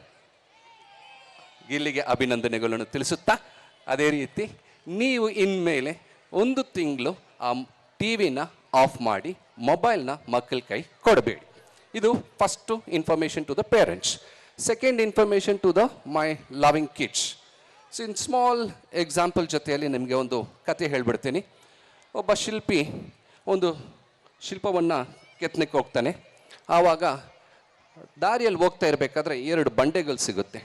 S7: ಗಿಲ್ಲಿಗೆ ಅಭಿನಂದನೆಗಳನ್ನು ತಿಳಿಸುತ್ತಾ, ಅದೇ ರೀತಿ ನೀವು ಇನ್ಮೇಲೆ 1 ತಿಂಗಳು ಆ ಟಿ ವಿನ ಆಫ್ ಮಾಡಿ ಮೊಬೈಲ್ನ ಮಕ್ಕಳ ಕೈ ಕೊಡಬೇಡಿ. ಇದು first information to the parents. Second information to the my loving kids. So in small example ಜೊತೆಯಲ್ಲಿ ನಿಮಗೆ ಒಂದು ಕತೆ ಹೇಳ್ಬಿಡ್ತೀನಿ. ಒಬ್ಬ ಶಿಲ್ಪಿ ಒಂದು ಶಿಲ್ಪವನ್ನು ಕೆತ್ತನೆಗೆ ಹೋಗ್ತಾನೆ. ಆವಾಗ ದಾರಿಯಲ್ಲಿ ಹೋಗ್ತಾ ಇರಬೇಕಾದ್ರೆ 2 ಬಂಡೆಗಳು ಸಿಗುತ್ತೆ.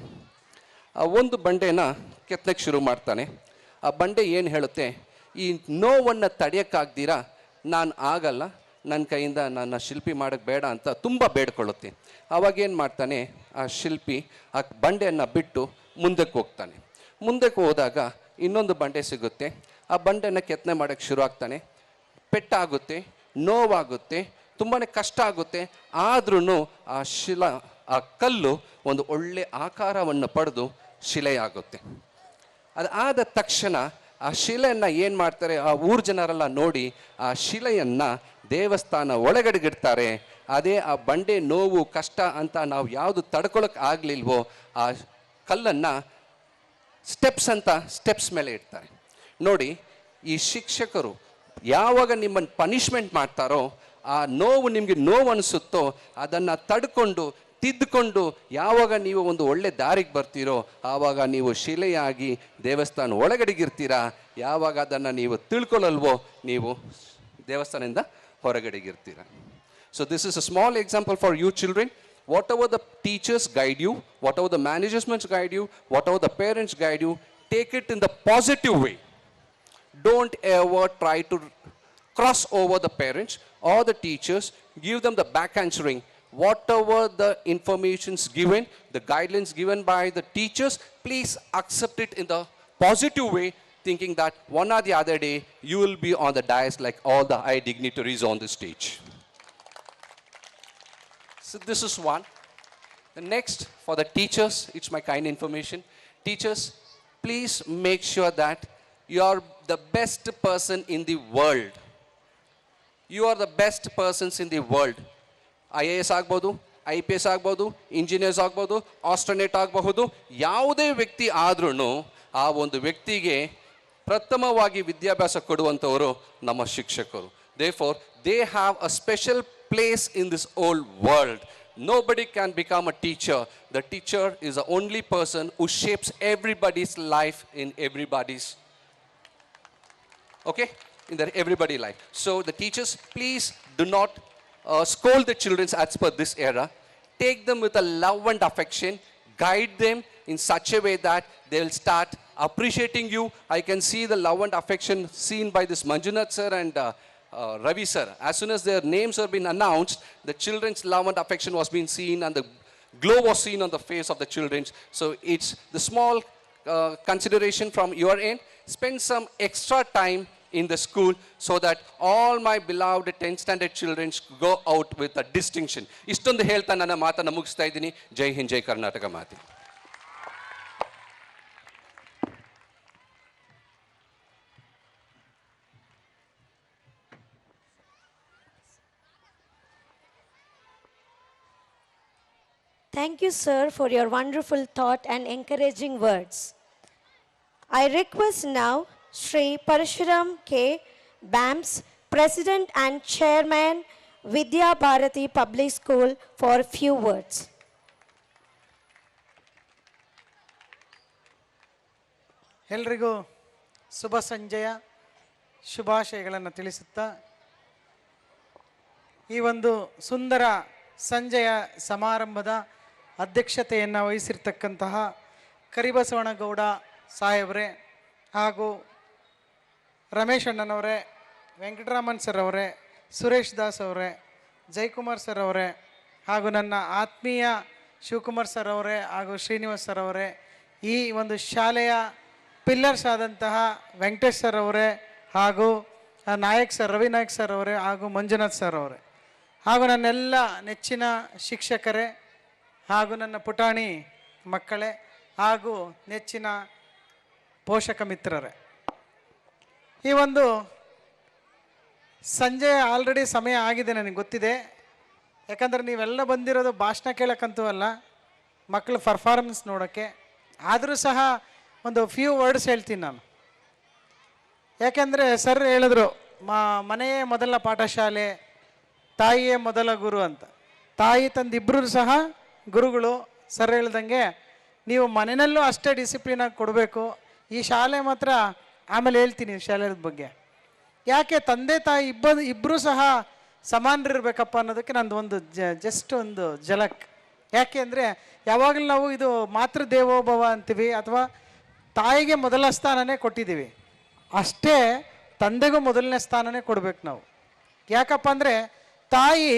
S7: ಆ ಒಂದು ಬಂಡೆನ ಕೆತ್ತನೆಗೆ ಶುರು ಮಾಡ್ತಾನೆ. ಆ ಬಂಡೆ ಏನು ಹೇಳುತ್ತೆ, ಈ ನೋವನ್ನು ತಡೆಯೋಕ್ಕಾಗ್ದಿರಾ ನಾನು ಆಗಲ್ಲ, ನನ್ನ ಕೈಯಿಂದ ನನ್ನ ಶಿಲ್ಪಿ ಮಾಡೋಕ್ಕೆ ಬೇಡ ಅಂತ ತುಂಬ ಬೇಡ್ಕೊಳ್ಳುತ್ತೆ. ಆವಾಗೇನು ಮಾಡ್ತಾನೆ, ಆ ಶಿಲ್ಪಿ ಆ ಬಂಡೆಯನ್ನು ಬಿಟ್ಟು ಮುಂದಕ್ಕೆ ಹೋಗ್ತಾನೆ. ಮುಂದಕ್ಕೆ ಹೋದಾಗ ಇನ್ನೊಂದು ಬಂಡೆ ಸಿಗುತ್ತೆ. ಆ ಬಂಡೆನ ಕೆತ್ತನೆ ಮಾಡೋಕ್ಕೆ ಶುರು ಆಗ್ತಾನೆ. ಪೆಟ್ಟಾಗುತ್ತೆ, ನೋವಾಗುತ್ತೆ, ತುಂಬಾ ಕಷ್ಟ ಆಗುತ್ತೆ. ಆದ್ರೂ ಆ ಕಲ್ಲು ಒಂದು ಒಳ್ಳೆ ಆಕಾರವನ್ನು ಪಡೆದು ಶಿಲೆಯಾಗುತ್ತೆ. ಅದಾದ ತಕ್ಷಣ ಆ ಶಿಲೆಯನ್ನು ಏನು ಮಾಡ್ತಾರೆ, ಆ ಊರು ಜನರೆಲ್ಲ ನೋಡಿ ಆ ಶಿಲೆಯನ್ನು ದೇವಸ್ಥಾನ ಒಳಗಡೆಗಿಡ್ತಾರೆ. ಅದೇ ಆ ಬಂಡೆ ನೋವು ಕಷ್ಟ ಅಂತ ನಾವು ಯಾವುದು ತಡ್ಕೊಳಕ್ಕೆ ಆಗಲಿಲ್ವೋ ಆ ಕಲ್ಲನ್ನು ಸ್ಟೆಪ್ಸ್ ಮೇಲೆ ಇಡ್ತಾರೆ. ನೋಡಿ, ಈ ಶಿಕ್ಷಕರು ಯಾವಾಗ ನಿಮ್ಮನ್ನು ಪನಿಷ್ಮೆಂಟ್ ಮಾಡ್ತಾರೋ, ಆ ನೋವು ನಿಮಗೆ ನೋವು ಅನಿಸುತ್ತೋ ಅದನ್ನು ತಡ್ಕೊಂಡು ತಿದ್ದುಕೊಂಡು ಯಾವಾಗ ನೀವು ಒಂದು ಒಳ್ಳೆ ದಾರಿಗೆ ಬರ್ತೀರೋ ಆವಾಗ ನೀವು ಶಿಲೆಯಾಗಿ ದೇವಸ್ಥಾನ ಒಳಗಡೆಗಿರ್ತೀರಾ. ಯಾವಾಗ ಅದನ್ನು ನೀವು ತಿಳ್ಕೊಳ್ಳಲ್ವೋ ನೀವು ದೇವಸ್ಥಾನದಿಂದ ಹೊರಗಡೆಗಿರ್ತೀರ. So this is a small example for you children. Whatever the teachers guide you, whatever the management guide you, whatever the parents guide you, take it in the positive way. Don't ever try to cross over the parents or the teachers. Give them the back answering. Whatever the informations given, the guidelines given by the teachers, please accept it in the positive way, thinking that one or the other day you will be on the dais like all the high dignitaries on the stage. So this is one. The next, for the teachers, it's my kind information. Teachers, please make sure that you are the best person in the world. You are the best persons in the world. IAS ಆಗ್ಬೋದು, IPS ಆಗ್ಬೋದು, ಇಂಜಿನಿಯರ್ಸ್ ಆಗ್ಬೋದು, ಆಸ್ಟ್ರೋನೇಟ್ ಆಗಬಹುದು. ಯಾವುದೇ ವ್ಯಕ್ತಿ ಆದ್ರೂ ಆ ಒಂದು ವ್ಯಕ್ತಿಗೆ ಪ್ರಥಮವಾಗಿ ವಿದ್ಯಾಭ್ಯಾಸ ಕೊಡುವಂಥವರು ನಮ್ಮ ಶಿಕ್ಷಕರು. Therefore, they have a special place in this whole world. Nobody can become a teacher. The teacher is the only person who shapes everybody's life in everybody's, okay, in their everybody life. So the teachers, please do not scold the children as per this era. Take them with a love and affection. Guide them in such a way that they will start appreciating you. I can see the love and affection seen by this Manjunath sir and Ravi sir. As soon as their names have been announced, the children's love and affection was being seen and the glow was seen on the face of the children. So it's the small consideration from your end. Spend some extra time in the school so that all my beloved 10th standard children go out with a distinction. Istondu ಹೇಳ್ತಾ ನನ್ನ ಮಾತನ್ನು ಮುಗಿಸ್ತಾ ಇದ್ದೀನಿ. ಜೈ ಹಿಂದ್, ಜೈ ಕರ್ನಾಟಕ ಮಾತೆ.
S1: Thank you, sir, for your wonderful thought and encouraging words. I request now Sri Parashuram K. BAMS, President and Chairman, Vidya Bharati Public School, for a few words.
S8: ಎಲ್ರಿಗೂ ಶುಭ ಸಂಜೆಯ ಶುಭಾಶಯಗಳನ್ನು ತಿಳಿಸುತ್ತಾ ಈ ಒಂದು ಸುಂದರ ಸಂಜೆಯ ಸಮಾರಂಭದ ಅಧ್ಯಕ್ಷತೆಯನ್ನು ವಹಿಸಿರ್ತಕ್ಕಂತಹ ಕರಿಬಸವನಗೌಡ ಸಾಹೇಬ್ರೆ ಹಾಗೂ ರಮೇಶ್ ಅಣ್ಣನವರೇ, ವೆಂಕಟರಾಮನ್ ಸರ್ ಅವರೇ, ಸುರೇಶ್ ದಾಸ್ ಅವರೇ, ಜಯಕುಮಾರ್ ಸರ್ ಅವರೇ ಹಾಗೂ ನನ್ನ ಆತ್ಮೀಯ ಶಿವಕುಮಾರ್ ಸರ್ ಅವರೇ ಹಾಗೂ ಶ್ರೀನಿವಾಸ್ ಸರ್ ಅವರೇ, ಈ ಒಂದು ಶಾಲೆಯ ಪಿಲ್ಲರ್ಸ್ ಆದಂತಹ ವೆಂಕಟೇಶ್ ಸರ್ ಅವರೇ ಹಾಗೂ ನಾಯಕ್ ಸರ್, ರವಿ ನಾಯಕ್ ಸರ್ ಅವರೇ ಹಾಗೂ ಮಂಜುನಾಥ್ ಸರ್ ಅವರೇ ಹಾಗೂ ನನ್ನೆಲ್ಲ ನೆಚ್ಚಿನ ಶಿಕ್ಷಕರೇ ಹಾಗೂ ನನ್ನ ಪುಟಾಣಿ ಮಕ್ಕಳೇ ಹಾಗೂ ನೆಚ್ಚಿನ ಪೋಷಕ ಮಿತ್ರರೇ, ಈ ಒಂದು ಸಂಜೆ ಆಲ್ರೆಡಿ ಸಮಯ ಆಗಿದೆ, ನನಗೆ ಗೊತ್ತಿದೆ. ಯಾಕಂದರೆ ನೀವೆಲ್ಲ ಬಂದಿರೋದು ಭಾಷಣ ಕೇಳೋಕ್ಕಂತೂ ಅಲ್ಲ, ಮಕ್ಕಳ ಪರ್ಫಾರ್ಮೆನ್ಸ್ ನೋಡೋಕ್ಕೆ. ಆದರೂ ಸಹ ಒಂದು ಫ್ಯೂ ವರ್ಡ್ಸ್ ಹೇಳ್ತೀನಿ ನಾನು. ಯಾಕೆಂದರೆ ಸರ್ ಹೇಳಿದ್ರು, ಮನೆಯೇ ಮೊದಲ ಪಾಠಶಾಲೆ, ತಾಯಿಯೇ ಮೊದಲ ಗುರು ಅಂತ. ತಾಯಿ ತಂದಿಬ್ಬರೂ ಸಹ ಗುರುಗಳು. ಸರ್ ಹೇಳ್ದಂಗೆ ನೀವು ಮನೆಯಲ್ಲೂ ಅಷ್ಟೇ ಡಿಸಿಪ್ಲಿನಾಗಿ ಕೊಡಬೇಕು. ಈ ಶಾಲೆ ಮಾತ್ರ ಆಮೇಲೆ ಹೇಳ್ತೀನಿ ಶಾಲೆಯ ಬಗ್ಗೆ. ಯಾಕೆ ತಂದೆ ತಾಯಿ ಇಬ್ಬರೂ ಸಹ ಸಮಾನರಿರ್ಬೇಕಪ್ಪ ಅನ್ನೋದಕ್ಕೆ ನಂದು ಒಂದು ಜಸ್ಟ್ ಒಂದು ಝಲಕ್. ಯಾಕೆ ಅಂದರೆ ಯಾವಾಗಲೂ ನಾವು ಇದು ಮಾತೃ ದೇವೋಭವ ಅಂತೀವಿ, ಅಥವಾ ತಾಯಿಗೆ ಮೊದಲ ಸ್ಥಾನನೇ ಕೊಟ್ಟಿದ್ದೀವಿ, ಅಷ್ಟೇ ತಂದೆಗೂ ಮೊದಲನೇ ಸ್ಥಾನನೇ ಕೊಡಬೇಕು ನಾವು. ಯಾಕಪ್ಪ ಅಂದರೆ ತಾಯಿ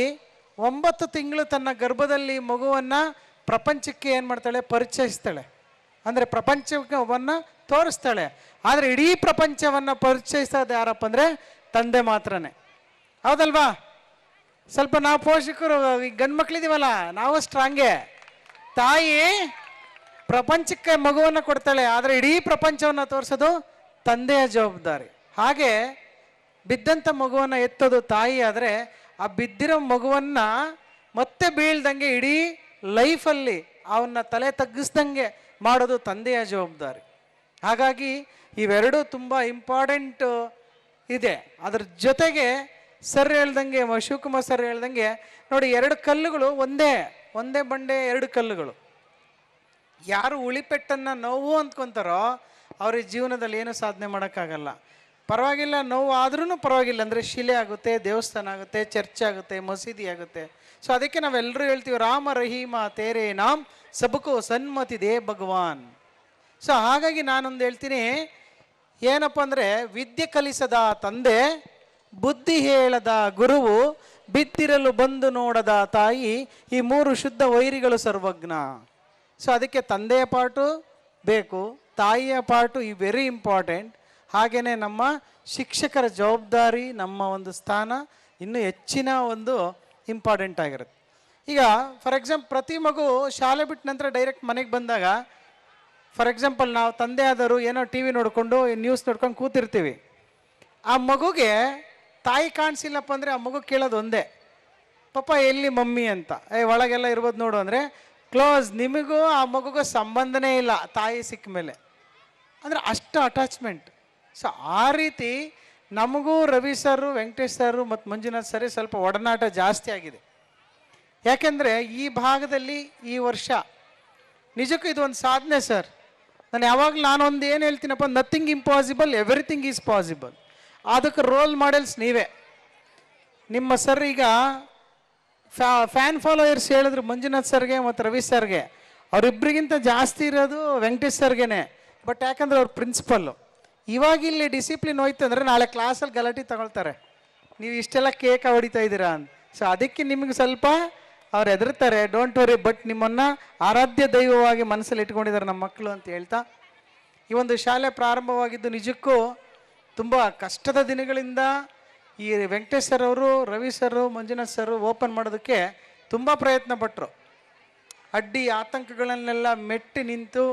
S8: 9 ತಿಂಗಳು ತನ್ನ ಗರ್ಭದಲ್ಲಿ ಮಗುವನ್ನು ಪ್ರಪಂಚಕ್ಕೆ ಏನು ಮಾಡ್ತಾಳೆ, ಪರಿಚಯಿಸ್ತಾಳೆ. ಅಂದರೆ ಪ್ರಪಂಚವನ್ನು ತೋರಿಸ್ತಾಳೆ. ಆದರೆ ಇಡೀ ಪ್ರಪಂಚವನ್ನು ಪರಿಚಯಿಸೋದು ಯಾರಪ್ಪ ಅಂದರೆ ತಂದೆ ಮಾತ್ರನೇ. ಹೌದಲ್ವಾ? ಸ್ವಲ್ಪ ನಾವು ಪೋಷಕರು ಗಂಡು ಮಕ್ಕಳಿದ್ದೀವಲ್ಲ, ನಾವು ಸ್ಟ್ರಾಂಗೇ. ತಾಯಿ ಪ್ರಪಂಚಕ್ಕೆ ಮಗುವನ್ನು ಕೊಡ್ತಾಳೆ, ಆದರೆ ಇಡೀ ಪ್ರಪಂಚವನ್ನು ತೋರಿಸೋದು ತಂದೆಯ ಜವಾಬ್ದಾರಿ. ಹಾಗೆ ಬಿದ್ದಂಥ ಮಗುವನ್ನು ಎತ್ತೋದು ತಾಯಿ ಆದರೆ, ಆ ಬಿದ್ದಿರೋ ಮಗುವನ್ನು ಮತ್ತೆ ಬೀಳ್ದಂಗೆ ಇಡೀ ಲೈಫಲ್ಲಿ ಅವನ್ನ ತಲೆ ತಗ್ಗಿಸ್ದಂಗೆ ಮಾಡೋದು ತಂದೆಯ ಜವಾಬ್ದಾರಿ. ಹಾಗಾಗಿ ಇವೆರಡೂ ತುಂಬ ಇಂಪಾರ್ಟೆಂಟ್ ಇದೆ. ಅದ್ರ ಜೊತೆಗೆ ಸರ್ ಹೇಳ್ದಂಗೆ, ಶಿವಕುಮಾರ್ ಸರ್ ಹೇಳ್ದಂಗೆ ನೋಡಿ, 2 ಕಲ್ಲುಗಳು ಒಂದೇ ಬಂಡೆ 2 ಕಲ್ಲುಗಳು. ಯಾರು ಉಳಿಪೆಟ್ಟನ್ನು ನೋವು ಅಂದ್ಕೊತಾರೋ ಅವ್ರಿಗೆ ಜೀವನದಲ್ಲಿ ಏನೂ ಸಾಧನೆ ಮಾಡೋಕ್ಕಾಗಲ್ಲ. ಪರವಾಗಿಲ್ಲ, ನೋವು ಆದ್ರೂ ಪರವಾಗಿಲ್ಲ, ಅಂದರೆ ಶಿಲೆ ಆಗುತ್ತೆ, ದೇವಸ್ಥಾನ ಆಗುತ್ತೆ, ಚರ್ಚ್ ಆಗುತ್ತೆ, ಮಸೀದಿ ಆಗುತ್ತೆ. ಸೊ ಅದಕ್ಕೆ ನಾವೆಲ್ಲರೂ ಹೇಳ್ತೀವಿ, ರಾಮ ರಹೀಮ ತೇರೆ ನಾಮ್ ಸಬಕೋ ಸನ್ಮತಿ ದೇ ಭಗವಾನ್. ಸೊ ಹಾಗಾಗಿ ನಾನೊಂದು ಹೇಳ್ತೀನಿ, ಏನಪ್ಪ ಅಂದರೆ ವಿದ್ಯೆ ಕಲಿಸದ ತಂದೆ, ಬುದ್ಧಿ ಹೇಳದ ಗುರುವು, ಬಿದ್ದಿರಲು ಬಂದು ನೋಡದ ತಾಯಿ, ಈ 3 ಶುದ್ಧ ವೈರಿಗಳು ಸರ್ವಜ್ಞ. ಸೊ ಅದಕ್ಕೆ ತಂದೆಯ ಪಾರ್ಟು ಬೇಕು, ತಾಯಿಯ ಪಾರ್ಟು ಈ ವೆರಿ ಇಂಪಾರ್ಟೆಂಟ್. ಹಾಗೆಯೇ ನಮ್ಮ ಶಿಕ್ಷಕರ ಜವಾಬ್ದಾರಿ, ನಮ್ಮ ಒಂದು ಸ್ಥಾನ ಇನ್ನೂ ಹೆಚ್ಚಿನ ಒಂದು ಇಂಪಾರ್ಟೆಂಟ್ ಆಗಿರುತ್ತೆ. ಈಗ ಫಾರ್ ಎಕ್ಸಾಂಪಲ್ ಪ್ರತಿ ಮಗು ಶಾಲೆ ಬಿಟ್ಟ ನಂತರ ಡೈರೆಕ್ಟ್ ಮನೆಗೆ ಬಂದಾಗ, ಫಾರ್ ಎಕ್ಸಾಂಪಲ್ ನಾವು ತಂದೆ ಆದರೂ ಏನೋ ಟಿ ವಿ ನೋಡಿಕೊಂಡು ನ್ಯೂಸ್ ನೋಡ್ಕೊಂಡು ಕೂತಿರ್ತೀವಿ. ಆ ಮಗುಗೆ ತಾಯಿ ಕಾಣಿಸಿಲ್ಲಪ್ಪ ಅಂದರೆ ಆ ಮಗು ಕೇಳೋದು ಒಂದೇ, ಪಾಪ ಎಲ್ಲಿ ಮಮ್ಮಿ ಅಂತ. ಒಳಗೆಲ್ಲ ಇರ್ಬೋದು ನೋಡು ಅಂದರೆ ಕ್ಲೋಸ್. ನಿಮಗೂ ಆ ಮಗುಗೂ ಸಂಬಂಧನೇ ಇಲ್ಲ ತಾಯಿ ಸಿಕ್ಕ ಮೇಲೆ, ಅಂದರೆ ಅಷ್ಟು ಅಟ್ಯಾಚ್ಮೆಂಟ್. ಸೊ ಆ ರೀತಿ ನಮಗೂ ರವಿ ಸರು, ವೆಂಕಟೇಶ್ ಸರು ಮತ್ತು ಮಂಜುನಾಥ್ ಸರಿ ಸ್ವಲ್ಪ ಒಡನಾಟ ಜಾಸ್ತಿ ಆಗಿದೆ. ಯಾಕೆಂದರೆ ಈ ಭಾಗದಲ್ಲಿ ಈ ವರ್ಷ ನಿಜಕ್ಕೂ ಇದು ಒಂದು ಸಾಧನೆ ಸರ್. ನಾನೊಂದು ಏನು ಹೇಳ್ತೀನಪ್ಪ, nothing impossible, everything is possible. ಅದಕ್ಕೆ ರೋಲ್ ಮಾಡೆಲ್ಸ್ ನೀವೇ. ನಿಮ್ಮ ಸರ್ ಈಗ ಫ್ಯಾನ್ ಫಾಲೋಯರ್ಸ್ ಹೇಳಿದ್ರು ಮಂಜುನಾಥ್ ಸರ್ಗೆ ಮತ್ತು ರವಿ ಸರ್ಗೆ, ಅವರಿಬ್ಬರಿಗಿಂತ ಜಾಸ್ತಿ ಇರೋದು ವೆಂಕಟೇಶ್ ಸರ್ಗೇನೆ. ಬಟ್ ಯಾಕಂದ್ರೆ ಅವ್ರ ಪ್ರಿನ್ಸಿಪಲ್ಲು. ಇವಾಗ ಇಲ್ಲಿ ಡಿಸಿಪ್ಲಿನ್ ಹೋಯ್ತು ಅಂದರೆ ನಾಳೆ ಕ್ಲಾಸಲ್ಲಿ ಗಲಾಟೆ ತಗೊಳ್ತಾರೆ, ನೀವು ಇಷ್ಟೆಲ್ಲ ಕೇಕ್ ಹೊಡಿತಾ ಇದ್ದೀರಾ ಅಂತ. ಸೊ ಅದಕ್ಕೆ ನಿಮಗೆ ಸ್ವಲ್ಪ ಅವ್ರು ಹೆದರ್ತಾರೆ, ಡೋಂಟ್ ವರಿ. ಬಟ್ ನಿಮ್ಮನ್ನು ಆರಾಧ್ಯ ದೈವವಾಗಿ ಮನಸ್ಸಲ್ಲಿ ಇಟ್ಕೊಂಡಿದ್ದಾರೆ ನಮ್ಮ ಮಕ್ಕಳು ಅಂತ ಹೇಳ್ತಾ, ಈ ಒಂದು ಶಾಲೆ ಪ್ರಾರಂಭವಾಗಿದ್ದು ನಿಜಕ್ಕೂ ತುಂಬ ಕಷ್ಟದ ದಿನಗಳಿಂದ ಈ ವೆಂಕಟೇಶ್ ಸರ್ ಅವರು, ರವಿ ಸರು, ಮಂಜುನಾಥ್ ಸರು ಓಪನ್ ಮಾಡೋದಕ್ಕೆ ತುಂಬ ಪ್ರಯತ್ನ ಪಟ್ಟರು. ಅಡ್ಡಿ ಆತಂಕಗಳನ್ನೆಲ್ಲ ಮೆಟ್ಟಿ ನಿಂತು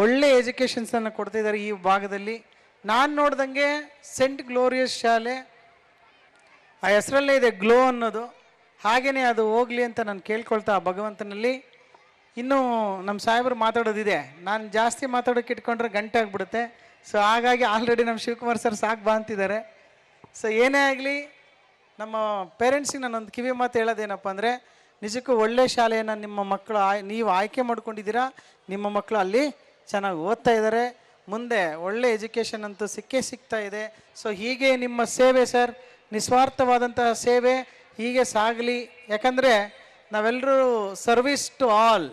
S8: ಒಳ್ಳೆ ಎಜುಕೇಷನ್ಸನ್ನು ಕೊಡ್ತಿದ್ದಾರೆ ಈ ಭಾಗದಲ್ಲಿ. ನಾನು ನೋಡ್ದಂಗೆ ಸೆಂಟ್ ಗ್ಲೋರಿಯಸ್ ಶಾಲೆ, ಆ ಹೆಸರಲ್ಲೇ ಇದೆ ಗ್ಲೋ ಅನ್ನೋದು. ಹಾಗೆಯೇ ಅದು ಹೋಗಲಿ ಅಂತ ನಾನು ಕೇಳ್ಕೊಳ್ತಾ ಆ ಭಗವಂತನಲ್ಲಿ. ಇನ್ನೂ ನಮ್ಮ ಸಾಹೇಬರು ಮಾತಾಡೋದಿದೆ, ನಾನು ಜಾಸ್ತಿ ಮಾತಾಡೋಕೆ ಇಟ್ಕೊಂಡ್ರೆ ಗಂಟೆ ಆಗಿಬಿಡುತ್ತೆ. ಸೊ ಹಾಗಾಗಿ ಆಲ್ರೆಡಿ ನಮ್ಮ ಶಿವಕುಮಾರ್ ಸರ್ ಸಾಕು ಬಾ ಅಂತಿದ್ದಾರೆ. ಸೊ ಏನೇ ಆಗಲಿ, ನಮ್ಮ ಪೇರೆಂಟ್ಸಿಗೆ ನಾನೊಂದು ಕಿವಿ ಮಾತು ಹೇಳೋದೇನಪ್ಪ ಅಂದರೆ, ನಿಜಕ್ಕೂ ಒಳ್ಳೆ ಶಾಲೆಯನ್ನು ನಿಮ್ಮ ಮಕ್ಕಳು ನೀವು ಆಯ್ಕೆ ಮಾಡ್ಕೊಂಡಿದ್ದೀರಾ. ನಿಮ್ಮ ಮಕ್ಕಳು ಅಲ್ಲಿ ಚೆನ್ನಾಗಿ ಓದ್ತಾ ಇದ್ದಾರೆ, ಮುಂದೆ ಒಳ್ಳೆ ಎಜುಕೇಷನ್ ಅಂತೂ ಸಿಗ್ತಾ ಇದೆ. ಸೊ ಹೀಗೆ ನಿಮ್ಮ ಸೇವೆ ಸರ್, ನಿಸ್ವಾರ್ಥವಾದಂತಹ ಸೇವೆ ಹೀಗೆ ಸಾಗಲಿ. ಯಾಕಂದರೆ ನಾವೆಲ್ಲರೂ ಸರ್ವಿಸ್ ಟು ಆಲ್,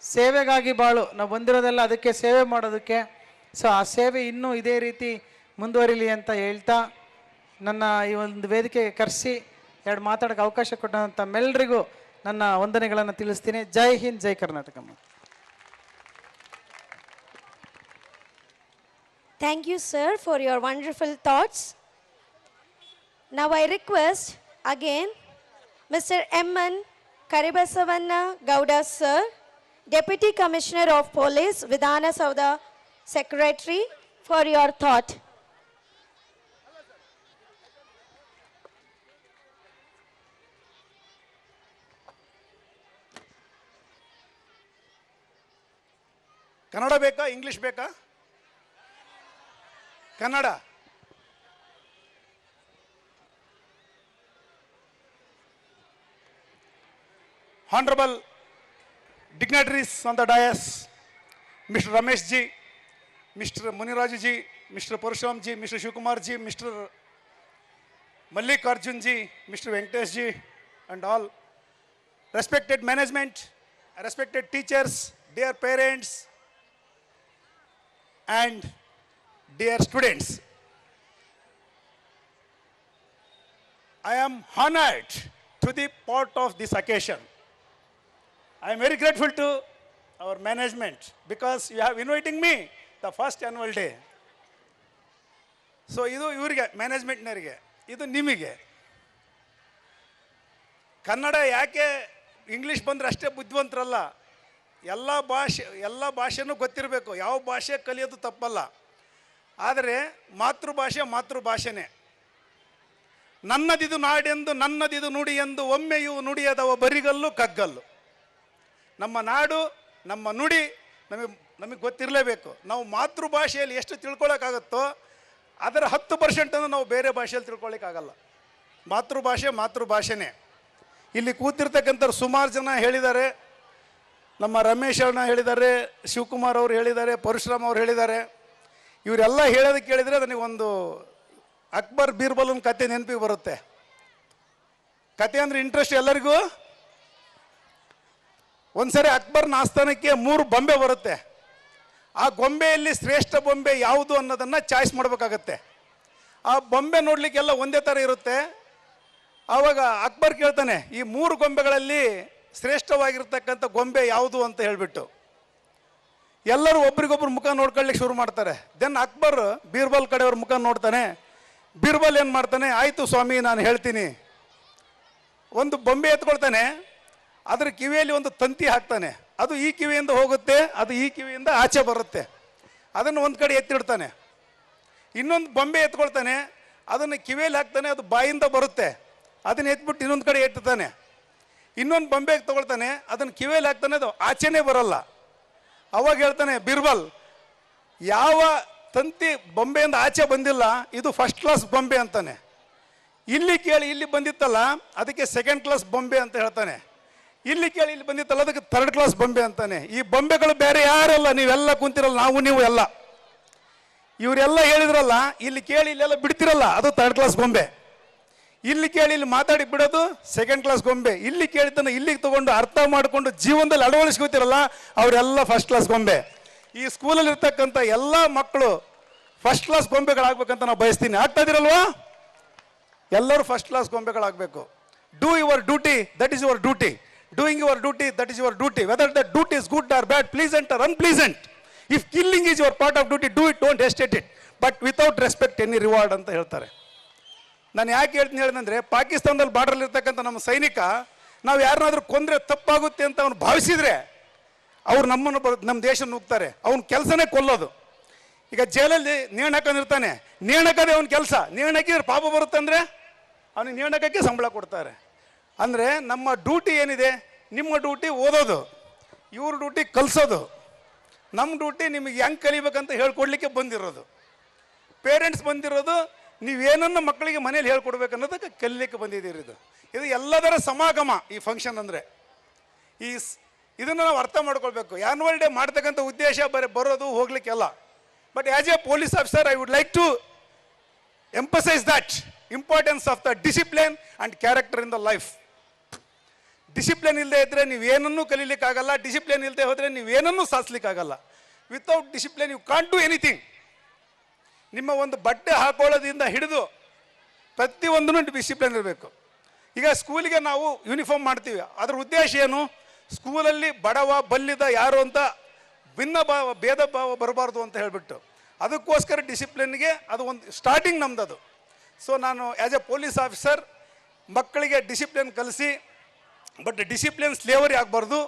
S8: ಸೇವೆಗಾಗಿ ಬಾಳು. ನಾವು ಬಂದಿರೋದೆಲ್ಲ ಅದಕ್ಕೆ, ಸೇವೆ ಮಾಡೋದಕ್ಕೆ. ಸೊ ಆ ಸೇವೆ ಇನ್ನೂ ಇದೇ ರೀತಿ ಮುಂದುವರಿಲಿ ಅಂತ ಹೇಳ್ತಾ, ನನ್ನ ಈ ಒಂದು ವೇದಿಕೆಗೆ ಕರೆಸಿ 2 ಮಾತಾಡೋಕ್ಕೆ ಅವಕಾಶ ಕೊಟ್ಟಂಥ ತಮ್ಮೆಲ್ಲರಿಗೂ ನನ್ನ ವಂದನೆಗಳನ್ನು ತಿಳಿಸ್ತೀನಿ. ಜೈ ಹಿಂದ್, ಜೈ Karnataka.
S1: Thank you, sir, for your wonderful thoughts. Now I request again Mr. M.N. Karibasavanna Gowda, sir, Deputy Commissioner of Police, Vidhana Soudha, Secretary, for your thought.
S9: Kannada ಬೇಕಾ ಇಂಗ್ಲಿಷ್ ಬೇಕಾ? Kannada. Honorable dignitaries on the dais, Mr. Ramesh ji, Mr. Muniraj ji, Mr. Parshram ji, Mr. Shivkumar ji, Mr. Mallik Arjun ji, Mr. Venkatesh ji, and all respected management, respected teachers, dear parents, and dear students. I am honored to be part of this occasion. I am very grateful to our management because you have inviting me the first annual day. So ಇದು ಇವರಿಗೆ ಮ್ಯಾನೇಜ್ಮೆಂಟ್ನವರಿಗೆ, ಇದು ನಿಮಗೆ. ಕನ್ನಡ ಯಾಕೆ ಇಂಗ್ಲೀಷ್ ಬಂದರೆ ಅಷ್ಟೇ ಬುದ್ಧಿವಂತರಲ್ಲ, ಎಲ್ಲ ಭಾಷೆನೂ ಗೊತ್ತಿರಬೇಕು. ಯಾವ ಭಾಷೆ ಕಲಿಯೋದು ತಪ್ಪಲ್ಲ, ಆದರೆ ಮಾತೃಭಾಷೆನೇ. ನನ್ನದಿದು ನಾಡೆಂದು ನನ್ನದಿದು ನುಡಿ ಎಂದು ಒಮ್ಮೆಯೂ ನುಡಿಯದವ ಬರಿಗಲ್ಲು ಕಗ್ಗಲ್ಲು. ನಮ್ಮ ನಾಡು ನಮ್ಮ ನುಡಿ ನಮಗೆ ಗೊತ್ತಿರಲೇಬೇಕು. ನಾವು ಮಾತೃಭಾಷೆಯಲ್ಲಿ ಎಷ್ಟು ತಿಳ್ಕೊಳ್ಳೋಕ್ಕಾಗುತ್ತೋ ಅದರ 10% ನಾವು ಬೇರೆ ಭಾಷೆಯಲ್ಲಿ ತಿಳ್ಕೊಳ್ಳೋಕ್ಕಾಗಲ್ಲ. ಮಾತೃಭಾಷೆನೇ. ಇಲ್ಲಿ ಕೂತಿರ್ತಕ್ಕಂಥವ್ರು ಸುಮಾರು ಜನ ಹೇಳಿದ್ದಾರೆ. ನಮ್ಮ ರಮೇಶ್ ಅಣ್ಣ ಹೇಳಿದ್ದಾರೆ, ಶಿವಕುಮಾರ್ ಅವರು ಹೇಳಿದ್ದಾರೆ, ಪರಶುರಾಮ್ ಅವರು ಹೇಳಿದ್ದಾರೆ. ಇವರೆಲ್ಲ ಹೇಳೋದಕ್ಕೆ ಕೇಳಿದರೆ ನನಗೊಂದು ಅಕ್ಬರ್ ಬೀರ್ಬಲನ್ ಕತೆ ನೆನಪಿಗೆ ಬರುತ್ತೆ. ಕತೆ ಅಂದರೆ ಇಂಟ್ರೆಸ್ಟ್ ಎಲ್ಲರಿಗೂ. ಒಂದ್ಸರಿ ಅಕ್ಬರ್ನ ಆಸ್ಥಾನಕ್ಕೆ 3 ಬೊಂಬೆ ಬರುತ್ತೆ. ಆ ಗೊಂಬೆಯಲ್ಲಿ ಶ್ರೇಷ್ಠ ಬೊಂಬೆ ಯಾವುದು ಅನ್ನೋದನ್ನು ಚಾಯ್ಸ್ ಮಾಡಬೇಕಾಗತ್ತೆ. ಆ ಬೊಂಬೆ ನೋಡಲಿಕ್ಕೆಲ್ಲ ಒಂದೇ ಥರ ಇರುತ್ತೆ. ಆವಾಗ ಅಕ್ಬರ್ ಕೇಳ್ತಾನೆ, ಈ 3 ಗೊಂಬೆಗಳಲ್ಲಿ ಶ್ರೇಷ್ಠವಾಗಿರ್ತಕ್ಕಂಥ ಗೊಂಬೆ ಯಾವುದು ಅಂತ ಹೇಳಿಬಿಟ್ಟು ಎಲ್ಲರೂ ಒಬ್ರಿಗೊಬ್ರು ಮುಖ ನೋಡ್ಕೊಳ್ಳಿಕ್ಕೆ ಶುರು ಮಾಡ್ತಾರೆ. ದೆನ್ ಅಕ್ಬರ್ ಬೀರ್ಬಲ್ ಕಡೆಯವ್ರ ಮುಖ ನೋಡ್ತಾನೆ. ಬೀರ್ಬಲ್ ಏನು ಮಾಡ್ತಾನೆ, ಆಯಿತು ಸ್ವಾಮಿ ನಾನು ಹೇಳ್ತೀನಿ. ಒಂದು ಬೊಂಬೆ ಎತ್ಕೊಳ್ತಾನೆ, ಅದರ ಕಿವಿಯಲ್ಲಿ ಒಂದು ತಂತಿ ಹಾಕ್ತಾನೆ. ಅದು ಈ ಕಿವಿಯಿಂದ ಹೋಗುತ್ತೆ, ಅದು ಈ ಕಿವಿಯಿಂದ ಆಚೆ ಬರುತ್ತೆ. ಅದನ್ನು ಒಂದು ಕಡೆ ಎತ್ತಿಡ್ತಾನೆ. ಇನ್ನೊಂದು ಬೊಂಬೆ ಎತ್ಕೊಳ್ತಾನೆ, ಅದನ್ನು ಕಿವಿಯಲ್ಲಿ ಹಾಕ್ತಾನೆ, ಅದು ಬಾಯಿಂದ ಬರುತ್ತೆ. ಅದನ್ನು ಎತ್ಬಿಟ್ಟು ಇನ್ನೊಂದು ಕಡೆ ಎತ್ತುತ್ತಾನೆ. ಇನ್ನೊಂದು ಬೊಂಬೆ ತೊಗೊಳ್ತಾನೆ, ಅದನ್ನು ಕಿವಿಯಲ್ಲಿ ಹಾಕ್ತಾನೆ, ಅದು ಆಚೆನೇ ಬರಲ್ಲ. ಅವಾಗ ಹೇಳ್ತಾನೆ ಬೀರ್ಬಲ್, ಯಾವ ತಂತಿ ಬೊಂಬೆಯಿಂದ ಆಚೆ ಬಂದಿಲ್ಲ ಇದು ಫಸ್ಟ್ ಕ್ಲಾಸ್ ಬೊಂಬೆ ಅಂತಾನೆ. ಇಲ್ಲಿ ಕೇಳಿ ಇಲ್ಲಿ ಬಂದಿತ್ತಲ್ಲ ಅದಕ್ಕೆ ಸೆಕೆಂಡ್ ಕ್ಲಾಸ್ ಬೊಂಬೆ ಅಂತ ಹೇಳ್ತಾನೆ. ಇಲ್ಲಿ ಕೇಳಿ ಇಲ್ಲಿ ಬಂದಿತ್ತಲ್ಲ ಅದಕ್ಕೆ ಥರ್ಡ್ ಕ್ಲಾಸ್ ಬೊಂಬೆ ಅಂತಾನೆ. ಈ ಬೊಂಬೆಗಳು ಬೇರೆ ಯಾರಲ್ಲ, ನೀವೆಲ್ಲ ಕುಂತಿರಲ್ಲ, ನೀವು ಎಲ್ಲ ಇವರೆಲ್ಲ ಹೇಳಿದ್ರಲ್ಲ, ಇಲ್ಲಿ ಕೇಳಿ ಇಲ್ಲೆಲ್ಲ ಬಿಡ್ತಿರಲ್ಲ, ಅದು ಥರ್ಡ್ ಕ್ಲಾಸ್ ಬೊಂಬೆ. ಇಲ್ಲಿ ಕೇಳಿ ಇಲ್ಲಿ ಮಾತಾಡಿ ಬಿಡೋದು ಸೆಕೆಂಡ್ ಕ್ಲಾಸ್ ಗೊಂಬೆ. ಇಲ್ಲಿ ಕೇಳಿದ್ದನ್ನು ಇಲ್ಲಿಗೆ ತಗೊಂಡು ಅರ್ಥ ಮಾಡಿಕೊಂಡು ಜೀವನದಲ್ಲಿ ಅಳವಡಿಸ್ಕೊತಿರಲ್ಲ, ಅವರೆಲ್ಲ ಫಸ್ಟ್ ಕ್ಲಾಸ್ ಗೊಂಬೆ. ಈ ಸ್ಕೂಲಲ್ಲಿ ಇರ್ತಕ್ಕಂಥ ಎಲ್ಲ ಮಕ್ಕಳು ಫಸ್ಟ್ ಕ್ಲಾಸ್ ಗೊಂಬೆಗಳಾಗಬೇಕಂತ ನಾವು ಬಯಸ್ತೀನಿ. ಆಗ್ತಾ ಇದಿರಲ್ವಾ? ಎಲ್ಲರೂ ಫಸ್ಟ್ ಕ್ಲಾಸ್ ಗೊಂಬೆಗಳಾಗಬೇಕು. Do your duty, that is your duty. Doing your duty, that is your duty. Whether the duty is good or bad, pleasant or unpleasant. If killing is your part of duty, do it, don't hesitate it, but without respect any reward ಅಂತ ಹೇಳ್ತಾರೆ. ನಾನು ಯಾಕೆ ಹೇಳ್ತೀನಿ ಹೇಳಿದಂದರೆ, ಪಾಕಿಸ್ತಾನದಲ್ಲಿ ಬಾರ್ಡ್ರಲ್ಲಿ ಇರ್ತಕ್ಕಂಥ ನಮ್ಮ ಸೈನಿಕ ನಾವು ಯಾರನ್ನಾದ್ರೂ ಕೊಂದರೆ ತಪ್ಪಾಗುತ್ತೆ ಅಂತ ಅವನು ಭಾವಿಸಿದರೆ ಅವ್ರು ನಮ್ಮ ದೇಶ ನುಗ್ತಾರೆ. ಅವನ ಕೆಲಸನೇ ಕೊಲ್ಲೋದು. ಈಗ ಜೈಲಲ್ಲಿ ನೇಣು ಹಾಕೊಂಡಿರ್ತಾನೆ, ನೇಣು ಹಾಕೋದೇ ಅವನ ಕೆಲಸ. ನೇಣು ಹಾಕಿದ್ರೆ ಪಾಪ ಬರುತ್ತೆ ಅಂದರೆ ಅವನಿಗೆ ನೇಣು ಹಾಕೋಕ್ಕೆ ಸಂಬಳ ಕೊಡ್ತಾರೆ. ಅಂದರೆ ನಮ್ಮ ಡ್ಯೂಟಿ ಏನಿದೆ, ನಿಮ್ಮ ಡ್ಯೂಟಿ ಓದೋದು, ಇವ್ರ ಡ್ಯೂಟಿ ಕಲಿಸೋದು, ನಮ್ಮ ಡ್ಯೂಟಿ ನಿಮಗೆ ಹೆಂಗೆ ಕಲಿಬೇಕಂತ ಹೇಳ್ಕೊಡ್ಲಿಕ್ಕೆ ಬಂದಿರೋದು. ಪೇರೆಂಟ್ಸ್ ಬಂದಿರೋದು ನೀವೇನನ್ನು ಮಕ್ಕಳಿಗೆ ಮನೇಲಿ ಹೇಳ್ಕೊಡ್ಬೇಕು ಅನ್ನೋದಕ್ಕೆ ಕಲಿಲಿಕ್ಕೆ ಬಂದಿದ್ದೀರಿ. ಇದು ಎಲ್ಲದರ ಸಮಾಗಮ ಈ ಫಂಕ್ಷನ್. ಅಂದರೆ ಇದನ್ನು ನಾವು ಅರ್ಥ ಮಾಡ್ಕೊಳ್ಬೇಕು. ಆ್ಯನ್ಯುವಲ್ ಡೇ ಮಾಡ್ತಕ್ಕಂಥ ಉದ್ದೇಶ ಬರೋದು ಹೋಗ್ಲಿಕ್ಕೆಲ್ಲ. But as a police officer I would like to emphasise that importance of the discipline and character in the life. Discipline ಇಲ್ಲದೆ ಇದ್ದರೆ ನೀವೇನನ್ನೂ ಕಲೀಲಿಕ್ಕಾಗಲ್ಲ. ಡಿಸಿಪ್ಲಿನ್ ಇಲ್ಲದೆ ಹೋದರೆ ನೀವೇನನ್ನೂ ಸಾಧಿಸ್ಲಿಕ್ಕಾಗಲ್ಲ. Without discipline you can't do anything. ನಿಮ್ಮ ಒಂದು ಬಟ್ಟೆ ಹಾಕೊಳ್ಳೋದ್ರಿಂದ ಹಿಡಿದು ಪ್ರತಿಯೊಂದೂ ಡಿಸಿಪ್ಲಿನ್ ಇರಬೇಕು. ಈಗ ಸ್ಕೂಲಿಗೆ ನಾವು ಯೂನಿಫಾರ್ಮ್ ಮಾಡ್ತೀವಿ, ಅದರ ಉದ್ದೇಶ ಏನು? ಸ್ಕೂಲಲ್ಲಿ ಬಡವ ಬಲ್ಲಿದ ಯಾರು ಅಂತ ಭೇದ ಭಾವ ಬರಬಾರ್ದು ಅಂತ ಹೇಳಿಬಿಟ್ಟು, ಅದಕ್ಕೋಸ್ಕರ ಡಿಸಿಪ್ಲಿನ್ಗೆ ಅದು ಒಂದು ಸ್ಟಾರ್ಟಿಂಗ್ ನಮ್ದು. ಸೊ ನಾನು ಆ್ಯಸ್ ಎ ಪೊಲೀಸ್ ಆಫೀಸರ್ ಮಕ್ಕಳಿಗೆ ಡಿಸಿಪ್ಲಿನ್ ಕಲಿಸಿ, ಬಟ್ ಡಿಸಿಪ್ಲಿನ್ ಸ್ಲೇವರಿ ಆಗಬಾರ್ದು,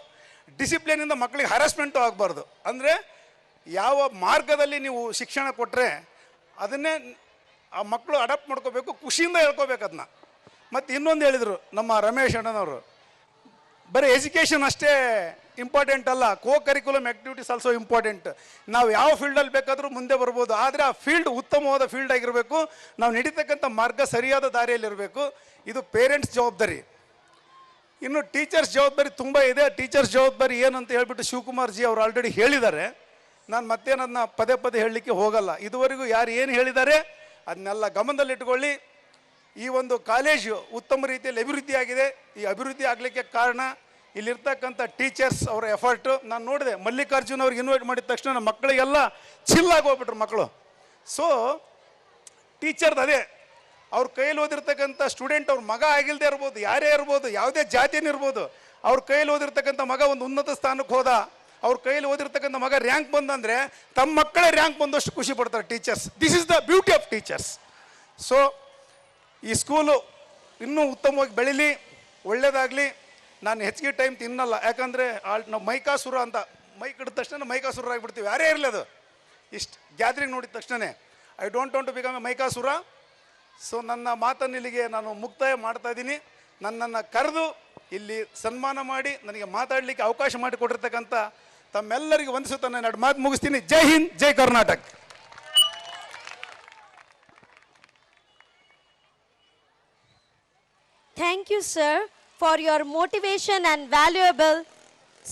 S9: ಡಿಸಿಪ್ಲಿನಿಂದ ಮಕ್ಕಳಿಗೆ ಹರಾಸ್ಮೆಂಟು ಆಗಬಾರ್ದು. ಅಂದರೆ ಯಾವ ಮಾರ್ಗದಲ್ಲಿ ನೀವು ಶಿಕ್ಷಣ ಕೊಟ್ಟರೆ ಅದನ್ನೇ ಆ ಮಕ್ಕಳು ಅಡಾಪ್ಟ್ ಮಾಡ್ಕೋಬೇಕು, ಖುಷಿಯಿಂದ ಹೇಳ್ಕೋಬೇಕು ಅದನ್ನ. ಮತ್ತು ಇನ್ನೊಂದು ಹೇಳಿದರು ನಮ್ಮ ರಮೇಶ್ ಅಣ್ಣನವರು, ಬರೀ ಎಜುಕೇಷನ್ ಅಷ್ಟೇ ಇಂಪಾರ್ಟೆಂಟ್ ಅಲ್ಲ, ಕೋ ಕರಿಕ್ಯುಲಮ್ ಆ್ಯಕ್ಟಿವಿಟೀಸ್ ಆಲ್ಸೋ ಇಂಪಾರ್ಟೆಂಟ್. ನಾವು ಯಾವ ಫೀಲ್ಡಲ್ಲಿ ಬೇಕಾದರೂ ಮುಂದೆ ಬರ್ಬೋದು, ಆದರೆ ಆ ಫೀಲ್ಡ್ ಉತ್ತಮವಾದ ಫೀಲ್ಡ್ ಆಗಿರಬೇಕು, ನಾವು ನಡೀತಕ್ಕಂಥ ಮಾರ್ಗ ಸರಿಯಾದ ದಾರಿಯಲ್ಲಿರಬೇಕು. ಇದು ಪೇರೆಂಟ್ಸ್ ಜವಾಬ್ದಾರಿ. ಇನ್ನು ಟೀಚರ್ಸ್ ಜವಾಬ್ದಾರಿ ತುಂಬ ಇದೆ. ಟೀಚರ್ಸ್ ಜವಾಬ್ದಾರಿ ಏನಂತ ಹೇಳ್ಬಿಟ್ಟು ಶಿವಕುಮಾರ್ ಜಿ ಅವರು ಆಲ್ರೆಡಿ ಹೇಳಿದ್ದಾರೆ. ನಾನು ಮತ್ತೇನದನ್ನ ಪದೇ ಪದೇ ಹೇಳಲಿಕ್ಕೆ ಹೋಗಲ್ಲ. ಇದುವರೆಗೂ ಯಾರು ಏನು ಹೇಳಿದ್ದಾರೆ ಅದನ್ನೆಲ್ಲ ಗಮನದಲ್ಲಿಟ್ಕೊಳ್ಳಿ. ಈ ಒಂದು ಕಾಲೇಜು ಉತ್ತಮ ರೀತಿಯಲ್ಲಿ ಅಭಿವೃದ್ಧಿ ಆಗಿದೆ. ಈ ಅಭಿವೃದ್ಧಿ ಆಗಲಿಕ್ಕೆ ಕಾರಣ ಇಲ್ಲಿರ್ತಕ್ಕಂಥ ಟೀಚರ್ಸ್ ಅವರ ಎಫರ್ಟು. ನಾನು ನೋಡಿದೆ ಮಲ್ಲಿಕಾರ್ಜುನ್ ಅವ್ರಿಗೆ ಇನ್ವೈಟ್ ಮಾಡಿದ ತಕ್ಷಣ ನಮ್ಮ ಮಕ್ಕಳಿಗೆಲ್ಲ ಚಿಲ್ಲಾಗಿ ಹೋಗ್ಬಿಟ್ರು ಮಕ್ಕಳು. ಸೊ ಟೀಚರ್ದು ಅದೇ, ಅವ್ರ ಕೈಯಲ್ಲಿ ಓದಿರ್ತಕ್ಕಂಥ ಸ್ಟೂಡೆಂಟ್ ಅವ್ರ ಮಗ ಆಗಿಲ್ಲದೆ ಇರ್ಬೋದು, ಯಾರೇ ಇರ್ಬೋದು, ಯಾವುದೇ ಜಾತಿನೇ ಇರ್ಬೋದು, ಅವ್ರ ಕೈಯಲ್ಲಿ ಓದಿರ್ತಕ್ಕಂಥ ಮಗ ಒಂದು ಉನ್ನತ ಸ್ಥಾನಕ್ಕೆ ಹೋದ, ಅವ್ರ ಕೈಯಲ್ಲಿ ಓದಿರ್ತಕ್ಕಂಥ ಮಗ ರ್ಯಾಂಕ್ ಬಂದಂದರೆ ತಮ್ಮ ಮಕ್ಕಳೇ ರ್ಯಾಂಕ್ ಬಂದಷ್ಟು ಖುಷಿ ಪಡ್ತಾರೆ teachers. This is the beauty of teachers. So ಈ ಸ್ಕೂಲು ಇನ್ನೂ ಉತ್ತಮವಾಗಿ ಬೆಳೀಲಿ, ಒಳ್ಳೆಯದಾಗಲಿ. ನಾನು ಹೆಚ್ಚಿಗೆ ಟೈಮ್ ತಿನ್ನಲ್ಲ, ಯಾಕಂದರೆ ನಾವು ಮೈಕಾಸುರ ಅಂತ ಮೈಕ್ ಹಿಡಿದ ತಕ್ಷಣ ಮೈಕಾಸುರ ಆಗಿಬಿಡ್ತೀವಿ, ಯಾರೇ ಇರಲಿ ಅದು. ಇಷ್ಟು ಗ್ಯಾದ್ರಿಂಗ್ ನೋಡಿದ ತಕ್ಷಣ I don't want to become a ಮೈಕಾಸುರ. ಸೊ ನನ್ನ ಮಾತನ್ನು ಇಲ್ಲಿಗೆ ನಾನು ಮುಕ್ತಾಯ ಮಾಡ್ತಾ ಇದ್ದೀನಿ. ನನ್ನನ್ನು ಕರೆದು ಇಲ್ಲಿ ಸನ್ಮಾನ ಮಾಡಿ ನನಗೆ ಮಾತಾಡಲಿಕ್ಕೆ ಅವಕಾಶ ಮಾಡಿಕೊಟ್ಟಿರ್ತಕ್ಕಂಥ ತಮ್ಮೆಲ್ಲರಿಗೂ ವಂದಿಸುತ್ತಾ ನಾನು ಎರಡು ಮಾತು ಮುಗಿಸ್ತೀನಿ. ಜೈ ಹಿಂದ್, ಜೈ Karnataka.
S1: Thank you, sir, for your motivation and valuable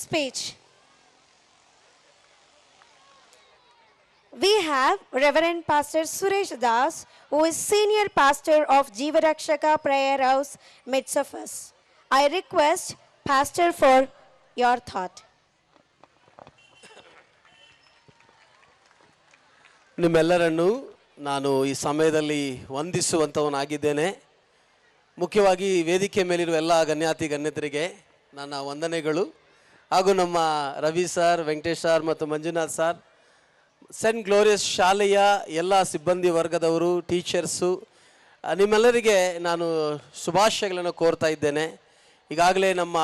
S1: speech. We have Reverend Pastor Suresh Das, who is Senior Pastor of Jeevarakshaka Prayer House, midst of us. I request Pastor for your thought.
S10: ನಿಮ್ಮೆಲ್ಲರನ್ನು ನಾನು ಈ ಸಮಯದಲ್ಲಿ ವಂದಿಸುವಂಥವನಾಗಿದ್ದೇನೆ. ಮುಖ್ಯವಾಗಿ ವೇದಿಕೆ ಮೇಲಿರುವ ಎಲ್ಲ ಗಣ್ಯಾತಿ ಗಣ್ಯತರಿಗೆ ನನ್ನ ವಂದನೆಗಳು. ಹಾಗೂ ನಮ್ಮ ರವಿ ಸರ್, ವೆಂಕಟೇಶ್ ಸರ್ ಮತ್ತು ಮಂಜುನಾಥ್ ಸರ್, ಸೆಂಟ್ ಗ್ಲೋರಿಯಸ್ ಶಾಲೆಯ ಎಲ್ಲ ಸಿಬ್ಬಂದಿ ವರ್ಗದವರು, ಟೀಚರ್ಸು, ನಿಮ್ಮೆಲ್ಲರಿಗೆ ನಾನು ಶುಭಾಶಯಗಳನ್ನು ಕೋರ್ತಾ ಇದ್ದೇನೆ. ಈಗಾಗಲೇ ನಮ್ಮ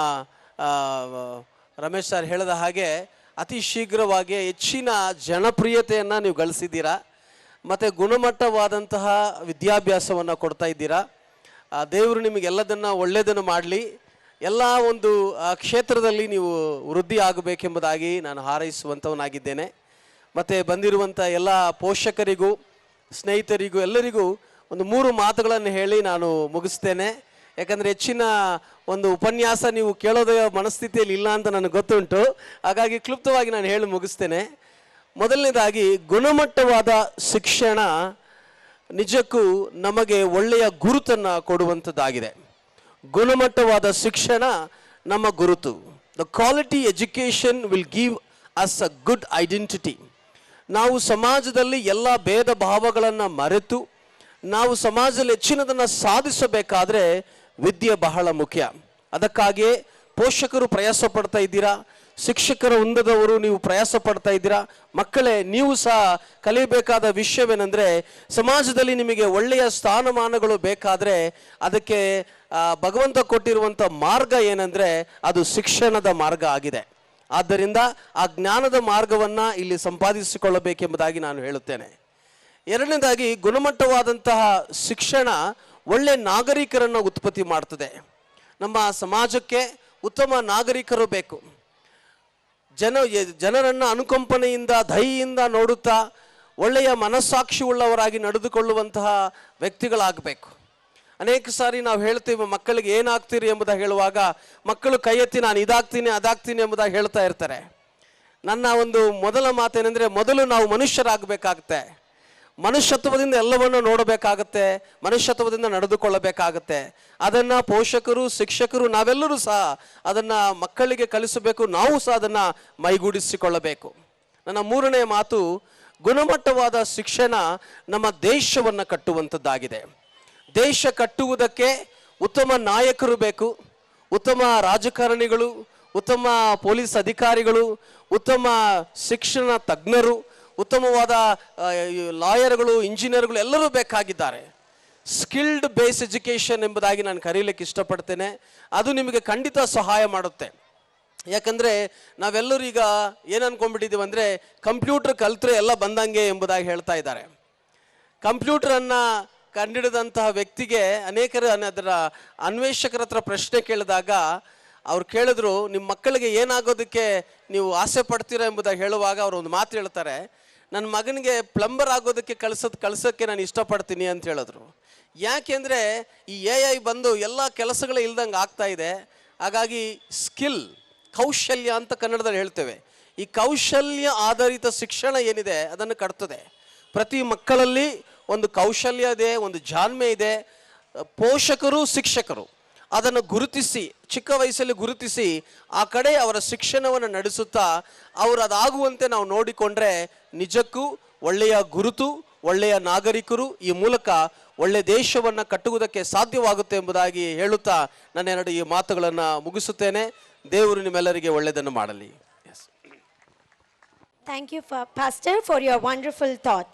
S10: ರಮೇಶ್ ಸರ್ ಹೇಳಿದ ಹಾಗೆ ಅತಿ ಶೀಘ್ರವಾಗಿ ಹೆಚ್ಚಿನ ಜನಪ್ರಿಯತೆಯನ್ನು ನೀವು ಗಳಿಸಿದ್ದೀರಾ ಮತ್ತು ಗುಣಮಟ್ಟವಾದಂತಹ ವಿದ್ಯಾಭ್ಯಾಸವನ್ನು ಕೊಡ್ತಾ ಇದ್ದೀರಾ. ದೇವರು ನಿಮಗೆಲ್ಲದನ್ನು ಒಳ್ಳೆಯದನ್ನು ಮಾಡಲಿ, ಎಲ್ಲ ಒಂದು ಕ್ಷೇತ್ರದಲ್ಲಿ ನೀವು ವೃದ್ಧಿ ಆಗಬೇಕೆಂಬುದಾಗಿ ನಾನು ಹಾರೈಸುವಂಥವನಾಗಿದ್ದೇನೆ. ಮತ್ತು ಬಂದಿರುವಂಥ ಎಲ್ಲ ಪೋಷಕರಿಗೂ, ಸ್ನೇಹಿತರಿಗೂ, ಎಲ್ಲರಿಗೂ ಒಂದು 3 ಮಾತುಗಳನ್ನು ಹೇಳಿ ನಾನು ಮುಗಿಸ್ತೇನೆ. ಯಾಕಂದರೆ ಹೆಚ್ಚಿನ ಒಂದು ಉಪನ್ಯಾಸ ನೀವು ಕೇಳೋದ ಮನಸ್ಥಿತಿಯಲ್ಲಿ ಇಲ್ಲ ಅಂತ ನನಗೆ ಗೊತ್ತುಂಟು. ಹಾಗಾಗಿ ಕ್ಲುಪ್ತವಾಗಿ ನಾನು ಹೇಳಿ ಮುಗಿಸ್ತೇನೆ. ಮೊದಲನೇದಾಗಿ, ಗುಣಮಟ್ಟವಾದ ಶಿಕ್ಷಣ ನಿಜಕ್ಕೂ ನಮಗೆ ಒಳ್ಳೆಯ ಗುರುತನ್ನು ಕೊಡುವಂಥದ್ದಾಗಿದೆ. ಗುಣಮಟ್ಟವಾದ ಶಿಕ್ಷಣ ನಮ್ಮ ಗುರುತು. The quality education will give us a good identity. ನಾವು ಸಮಾಜದಲ್ಲಿ ಎಲ್ಲ ಭೇದ ಭಾವಗಳನ್ನು ಮರೆತು ನಾವು ಸಮಾಜದಲ್ಲಿ ಹೆಚ್ಚಿನದನ್ನು ಸಾಧಿಸಬೇಕಾದ್ರೆ ವಿದ್ಯೆ ಬಹಳ ಮುಖ್ಯ. ಅದಕ್ಕಾಗಿಯೇ ಪೋಷಕರು ಪ್ರಯಾಸ ಪಡ್ತಾ ಇದ್ದೀರಾ, ಶಿಕ್ಷಕರ ವೃಂದದವರು ನೀವು ಪ್ರಯಾಸ ಪಡ್ತಾ ಇದ್ದೀರಾ. ಮಕ್ಕಳೇ, ನೀವು ಸಹ ಕಲಿಯಬೇಕಾದ ವಿಷಯವೇನೆಂದರೆ, ಸಮಾಜದಲ್ಲಿ ನಿಮಗೆ ಒಳ್ಳೆಯ ಸ್ಥಾನಮಾನಗಳು ಬೇಕಾದರೆ ಅದಕ್ಕೆ ಭಗವಂತ ಕೊಟ್ಟಿರುವಂಥ ಮಾರ್ಗ ಏನಂದರೆ ಅದು ಶಿಕ್ಷಣದ ಮಾರ್ಗ ಆಗಿದೆ. ಆದ್ದರಿಂದ ಆ ಜ್ಞಾನದ ಮಾರ್ಗವನ್ನು ಇಲ್ಲಿ ಸಂಪಾದಿಸಿಕೊಳ್ಳಬೇಕೆಂಬುದಾಗಿ ನಾನು ಹೇಳುತ್ತೇನೆ. ಎರಡನೇದಾಗಿ, ಗುಣಮಟ್ಟವಾದಂತಹ ಶಿಕ್ಷಣ ಒಳ್ಳೆಯ ನಾಗರಿಕರನ್ನು ಉತ್ಪತ್ತಿ ಮಾಡ್ತದೆ. ನಮ್ಮ ಸಮಾಜಕ್ಕೆ ಉತ್ತಮ ನಾಗರಿಕರು ಬೇಕು. ಜನರನ್ನು ಅನುಕಂಪನೆಯಿಂದ, ದಯೆಯಿಂದ ನೋಡುತ್ತಾ ಒಳ್ಳೆಯ ಮನಸ್ಸಾಕ್ಷಿ ಉಳ್ಳವರಾಗಿ ನಡೆದುಕೊಳ್ಳುವಂತಹ ವ್ಯಕ್ತಿಗಳಾಗಬೇಕು. ಅನೇಕ ಸಾರಿ ನಾವು ಹೇಳ್ತೀವಿ, ಮಕ್ಕಳಿಗೆ ಏನಾಗ್ತೀರಿ ಎಂಬುದಾಗಿ ಹೇಳುವಾಗ ಮಕ್ಕಳು ಕೈ ಎತ್ತಿ ನಾನು ಇದಾಗ್ತೀನಿ ಅದಾಗ್ತೀನಿ ಎಂಬುದಾಗಿ ಹೇಳ್ತಾ ಇರ್ತಾರೆ. ನನ್ನ ಒಂದು ಮೊದಲ ಮಾತೇನೆಂದರೆ, ಮೊದಲು ನಾವು ಮನುಷ್ಯರಾಗಬೇಕಾಗತ್ತೆ. ಮನುಷ್ಯತ್ವದಿಂದ ಎಲ್ಲವನ್ನು ನೋಡಬೇಕಾಗತ್ತೆ, ಮನುಷ್ಯತ್ವದಿಂದ ನಡೆದುಕೊಳ್ಳಬೇಕಾಗತ್ತೆ. ಅದನ್ನು ಪೋಷಕರು, ಶಿಕ್ಷಕರು, ನಾವೆಲ್ಲರೂ ಸಹ ಅದನ್ನು ಮಕ್ಕಳಿಗೆ ಕಲಿಸಬೇಕು. ನಾವು ಸಹ ಅದನ್ನು ಮೈಗೂಡಿಸಿಕೊಳ್ಳಬೇಕು. ನನ್ನ ಮೂರನೇ ಮಾತು, ಗುಣಮಟ್ಟವಾದ ಶಿಕ್ಷಣ ನಮ್ಮ ದೇಶವನ್ನು ಕಟ್ಟುವಂಥದ್ದಾಗಿದೆ. ದೇಶ ಕಟ್ಟುವುದಕ್ಕೆ ಉತ್ತಮ ನಾಯಕರು ಬೇಕು, ಉತ್ತಮ ರಾಜಕಾರಣಿಗಳು, ಉತ್ತಮ ಪೊಲೀಸ್ ಅಧಿಕಾರಿಗಳು, ಉತ್ತಮ ಶಿಕ್ಷಣ ತಜ್ಞರು, ಉತ್ತಮವಾದ ಲಾಯರ್ಗಳು, ಇಂಜಿನಿಯರ್ಗಳು ಎಲ್ಲರೂ ಬೇಕಾಗಿದ್ದಾರೆ. ಸ್ಕಿಲ್ಡ್ ಬೇಸ್ ಎಜುಕೇಷನ್ ಎಂಬುದಾಗಿ ನಾನು ಕರೀಲಿಕ್ಕೆ ಇಷ್ಟಪಡ್ತೇನೆ. ಅದು ನಿಮಗೆ ಖಂಡಿತ ಸಹಾಯ ಮಾಡುತ್ತೆ. ಯಾಕಂದರೆ ನಾವೆಲ್ಲರೂ ಈಗ ಏನು ಅಂದ್ಕೊಂಡ್ಬಿಟ್ಟಿದ್ದೀವಿ ಅಂದರೆ ಕಂಪ್ಯೂಟರ್ ಕಲ್ತ್ರೆ ಎಲ್ಲ ಬಂದಂಗೆ ಎಂಬುದಾಗಿ ಹೇಳ್ತಾ ಇದ್ದಾರೆ. ಕಂಪ್ಯೂಟರನ್ನು ಕಂಡಿಡಿದಂತಹ ವ್ಯಕ್ತಿಗೆ ಅನೇಕರು ಅದರ ಅನ್ವೇಷಕರ ಹತ್ರ ಪ್ರಶ್ನೆ ಕೇಳಿದಾಗ ಅವ್ರು ಕೇಳಿದ್ರು, ನಿಮ್ಮ ಮಕ್ಕಳಿಗೆ ಏನಾಗೋದಕ್ಕೆ ನೀವು ಆಸೆ ಪಡ್ತೀರಾ ಎಂಬುದಾಗಿ ಹೇಳುವಾಗ ಅವರು ಒಂದು ಮಾತು ಹೇಳ್ತಾರೆ, ನನ್ನ ಮಗನಿಗೆ ಪ್ಲಂಬರ್ ಆಗೋದಕ್ಕೆ ಕಳ್ಸೋಕ್ಕೆ ನಾನು ಇಷ್ಟಪಡ್ತೀನಿ ಅಂತ ಹೇಳಿದ್ರು. ಯಾಕೆಂದರೆ ಈ AI ಬಂದು ಎಲ್ಲ ಕೆಲಸಗಳೇ ಇಲ್ದಂಗೆ ಆಗ್ತಾ ಇದೆ. ಹಾಗಾಗಿ ಸ್ಕಿಲ್, ಕೌಶಲ್ಯ ಅಂತ ಕನ್ನಡದಲ್ಲಿ ಹೇಳ್ತೇವೆ. ಈ ಕೌಶಲ್ಯ ಆಧಾರಿತ ಶಿಕ್ಷಣ ಏನಿದೆ ಅದನ್ನು ಕಟ್ತದೆ. ಪ್ರತಿ ಮಕ್ಕಳಲ್ಲಿ ಒಂದು ಕೌಶಲ್ಯ ಇದೆ, ಒಂದು ಜಾಣ್ಮೆ ಇದೆ. ಪೋಷಕರು ಶಿಕ್ಷಕರು ಅದನ್ನು ಗುರುತಿಸಿ, ಚಿಕ್ಕ ವಯಸ್ಸಲ್ಲಿ ಗುರುತಿಸಿ ಆ ಕಡೆ ಅವರ ಶಿಕ್ಷಣವನ್ನು ನಡೆಸುತ್ತಾ ಅವರು ಅದಾಗುವಂತೆ ನಾವು ನೋಡಿಕೊಂಡ್ರೆ ನಿಜಕ್ಕೂ ಒಳ್ಳೆಯ ಗುರುತು, ಒಳ್ಳೆಯ ನಾಗರಿಕರು, ಈ ಮೂಲಕ ಒಳ್ಳೆಯ ದೇಶವನ್ನು ಕಟ್ಟುವುದಕ್ಕೆ ಸಾಧ್ಯವಾಗುತ್ತೆ ಎಂಬುದಾಗಿ ಹೇಳುತ್ತಾ ನಾನೆರಡು ಈ ಮಾತುಗಳನ್ನು ಮುಗಿಸುತ್ತೇನೆ. ದೇವರು ನಿಮ್ಮೆಲ್ಲರಿಗೆ ಒಳ್ಳೆಯದನ್ನು ಮಾಡಲಿ.
S1: Thank you, Pastor, for your wonderful thought.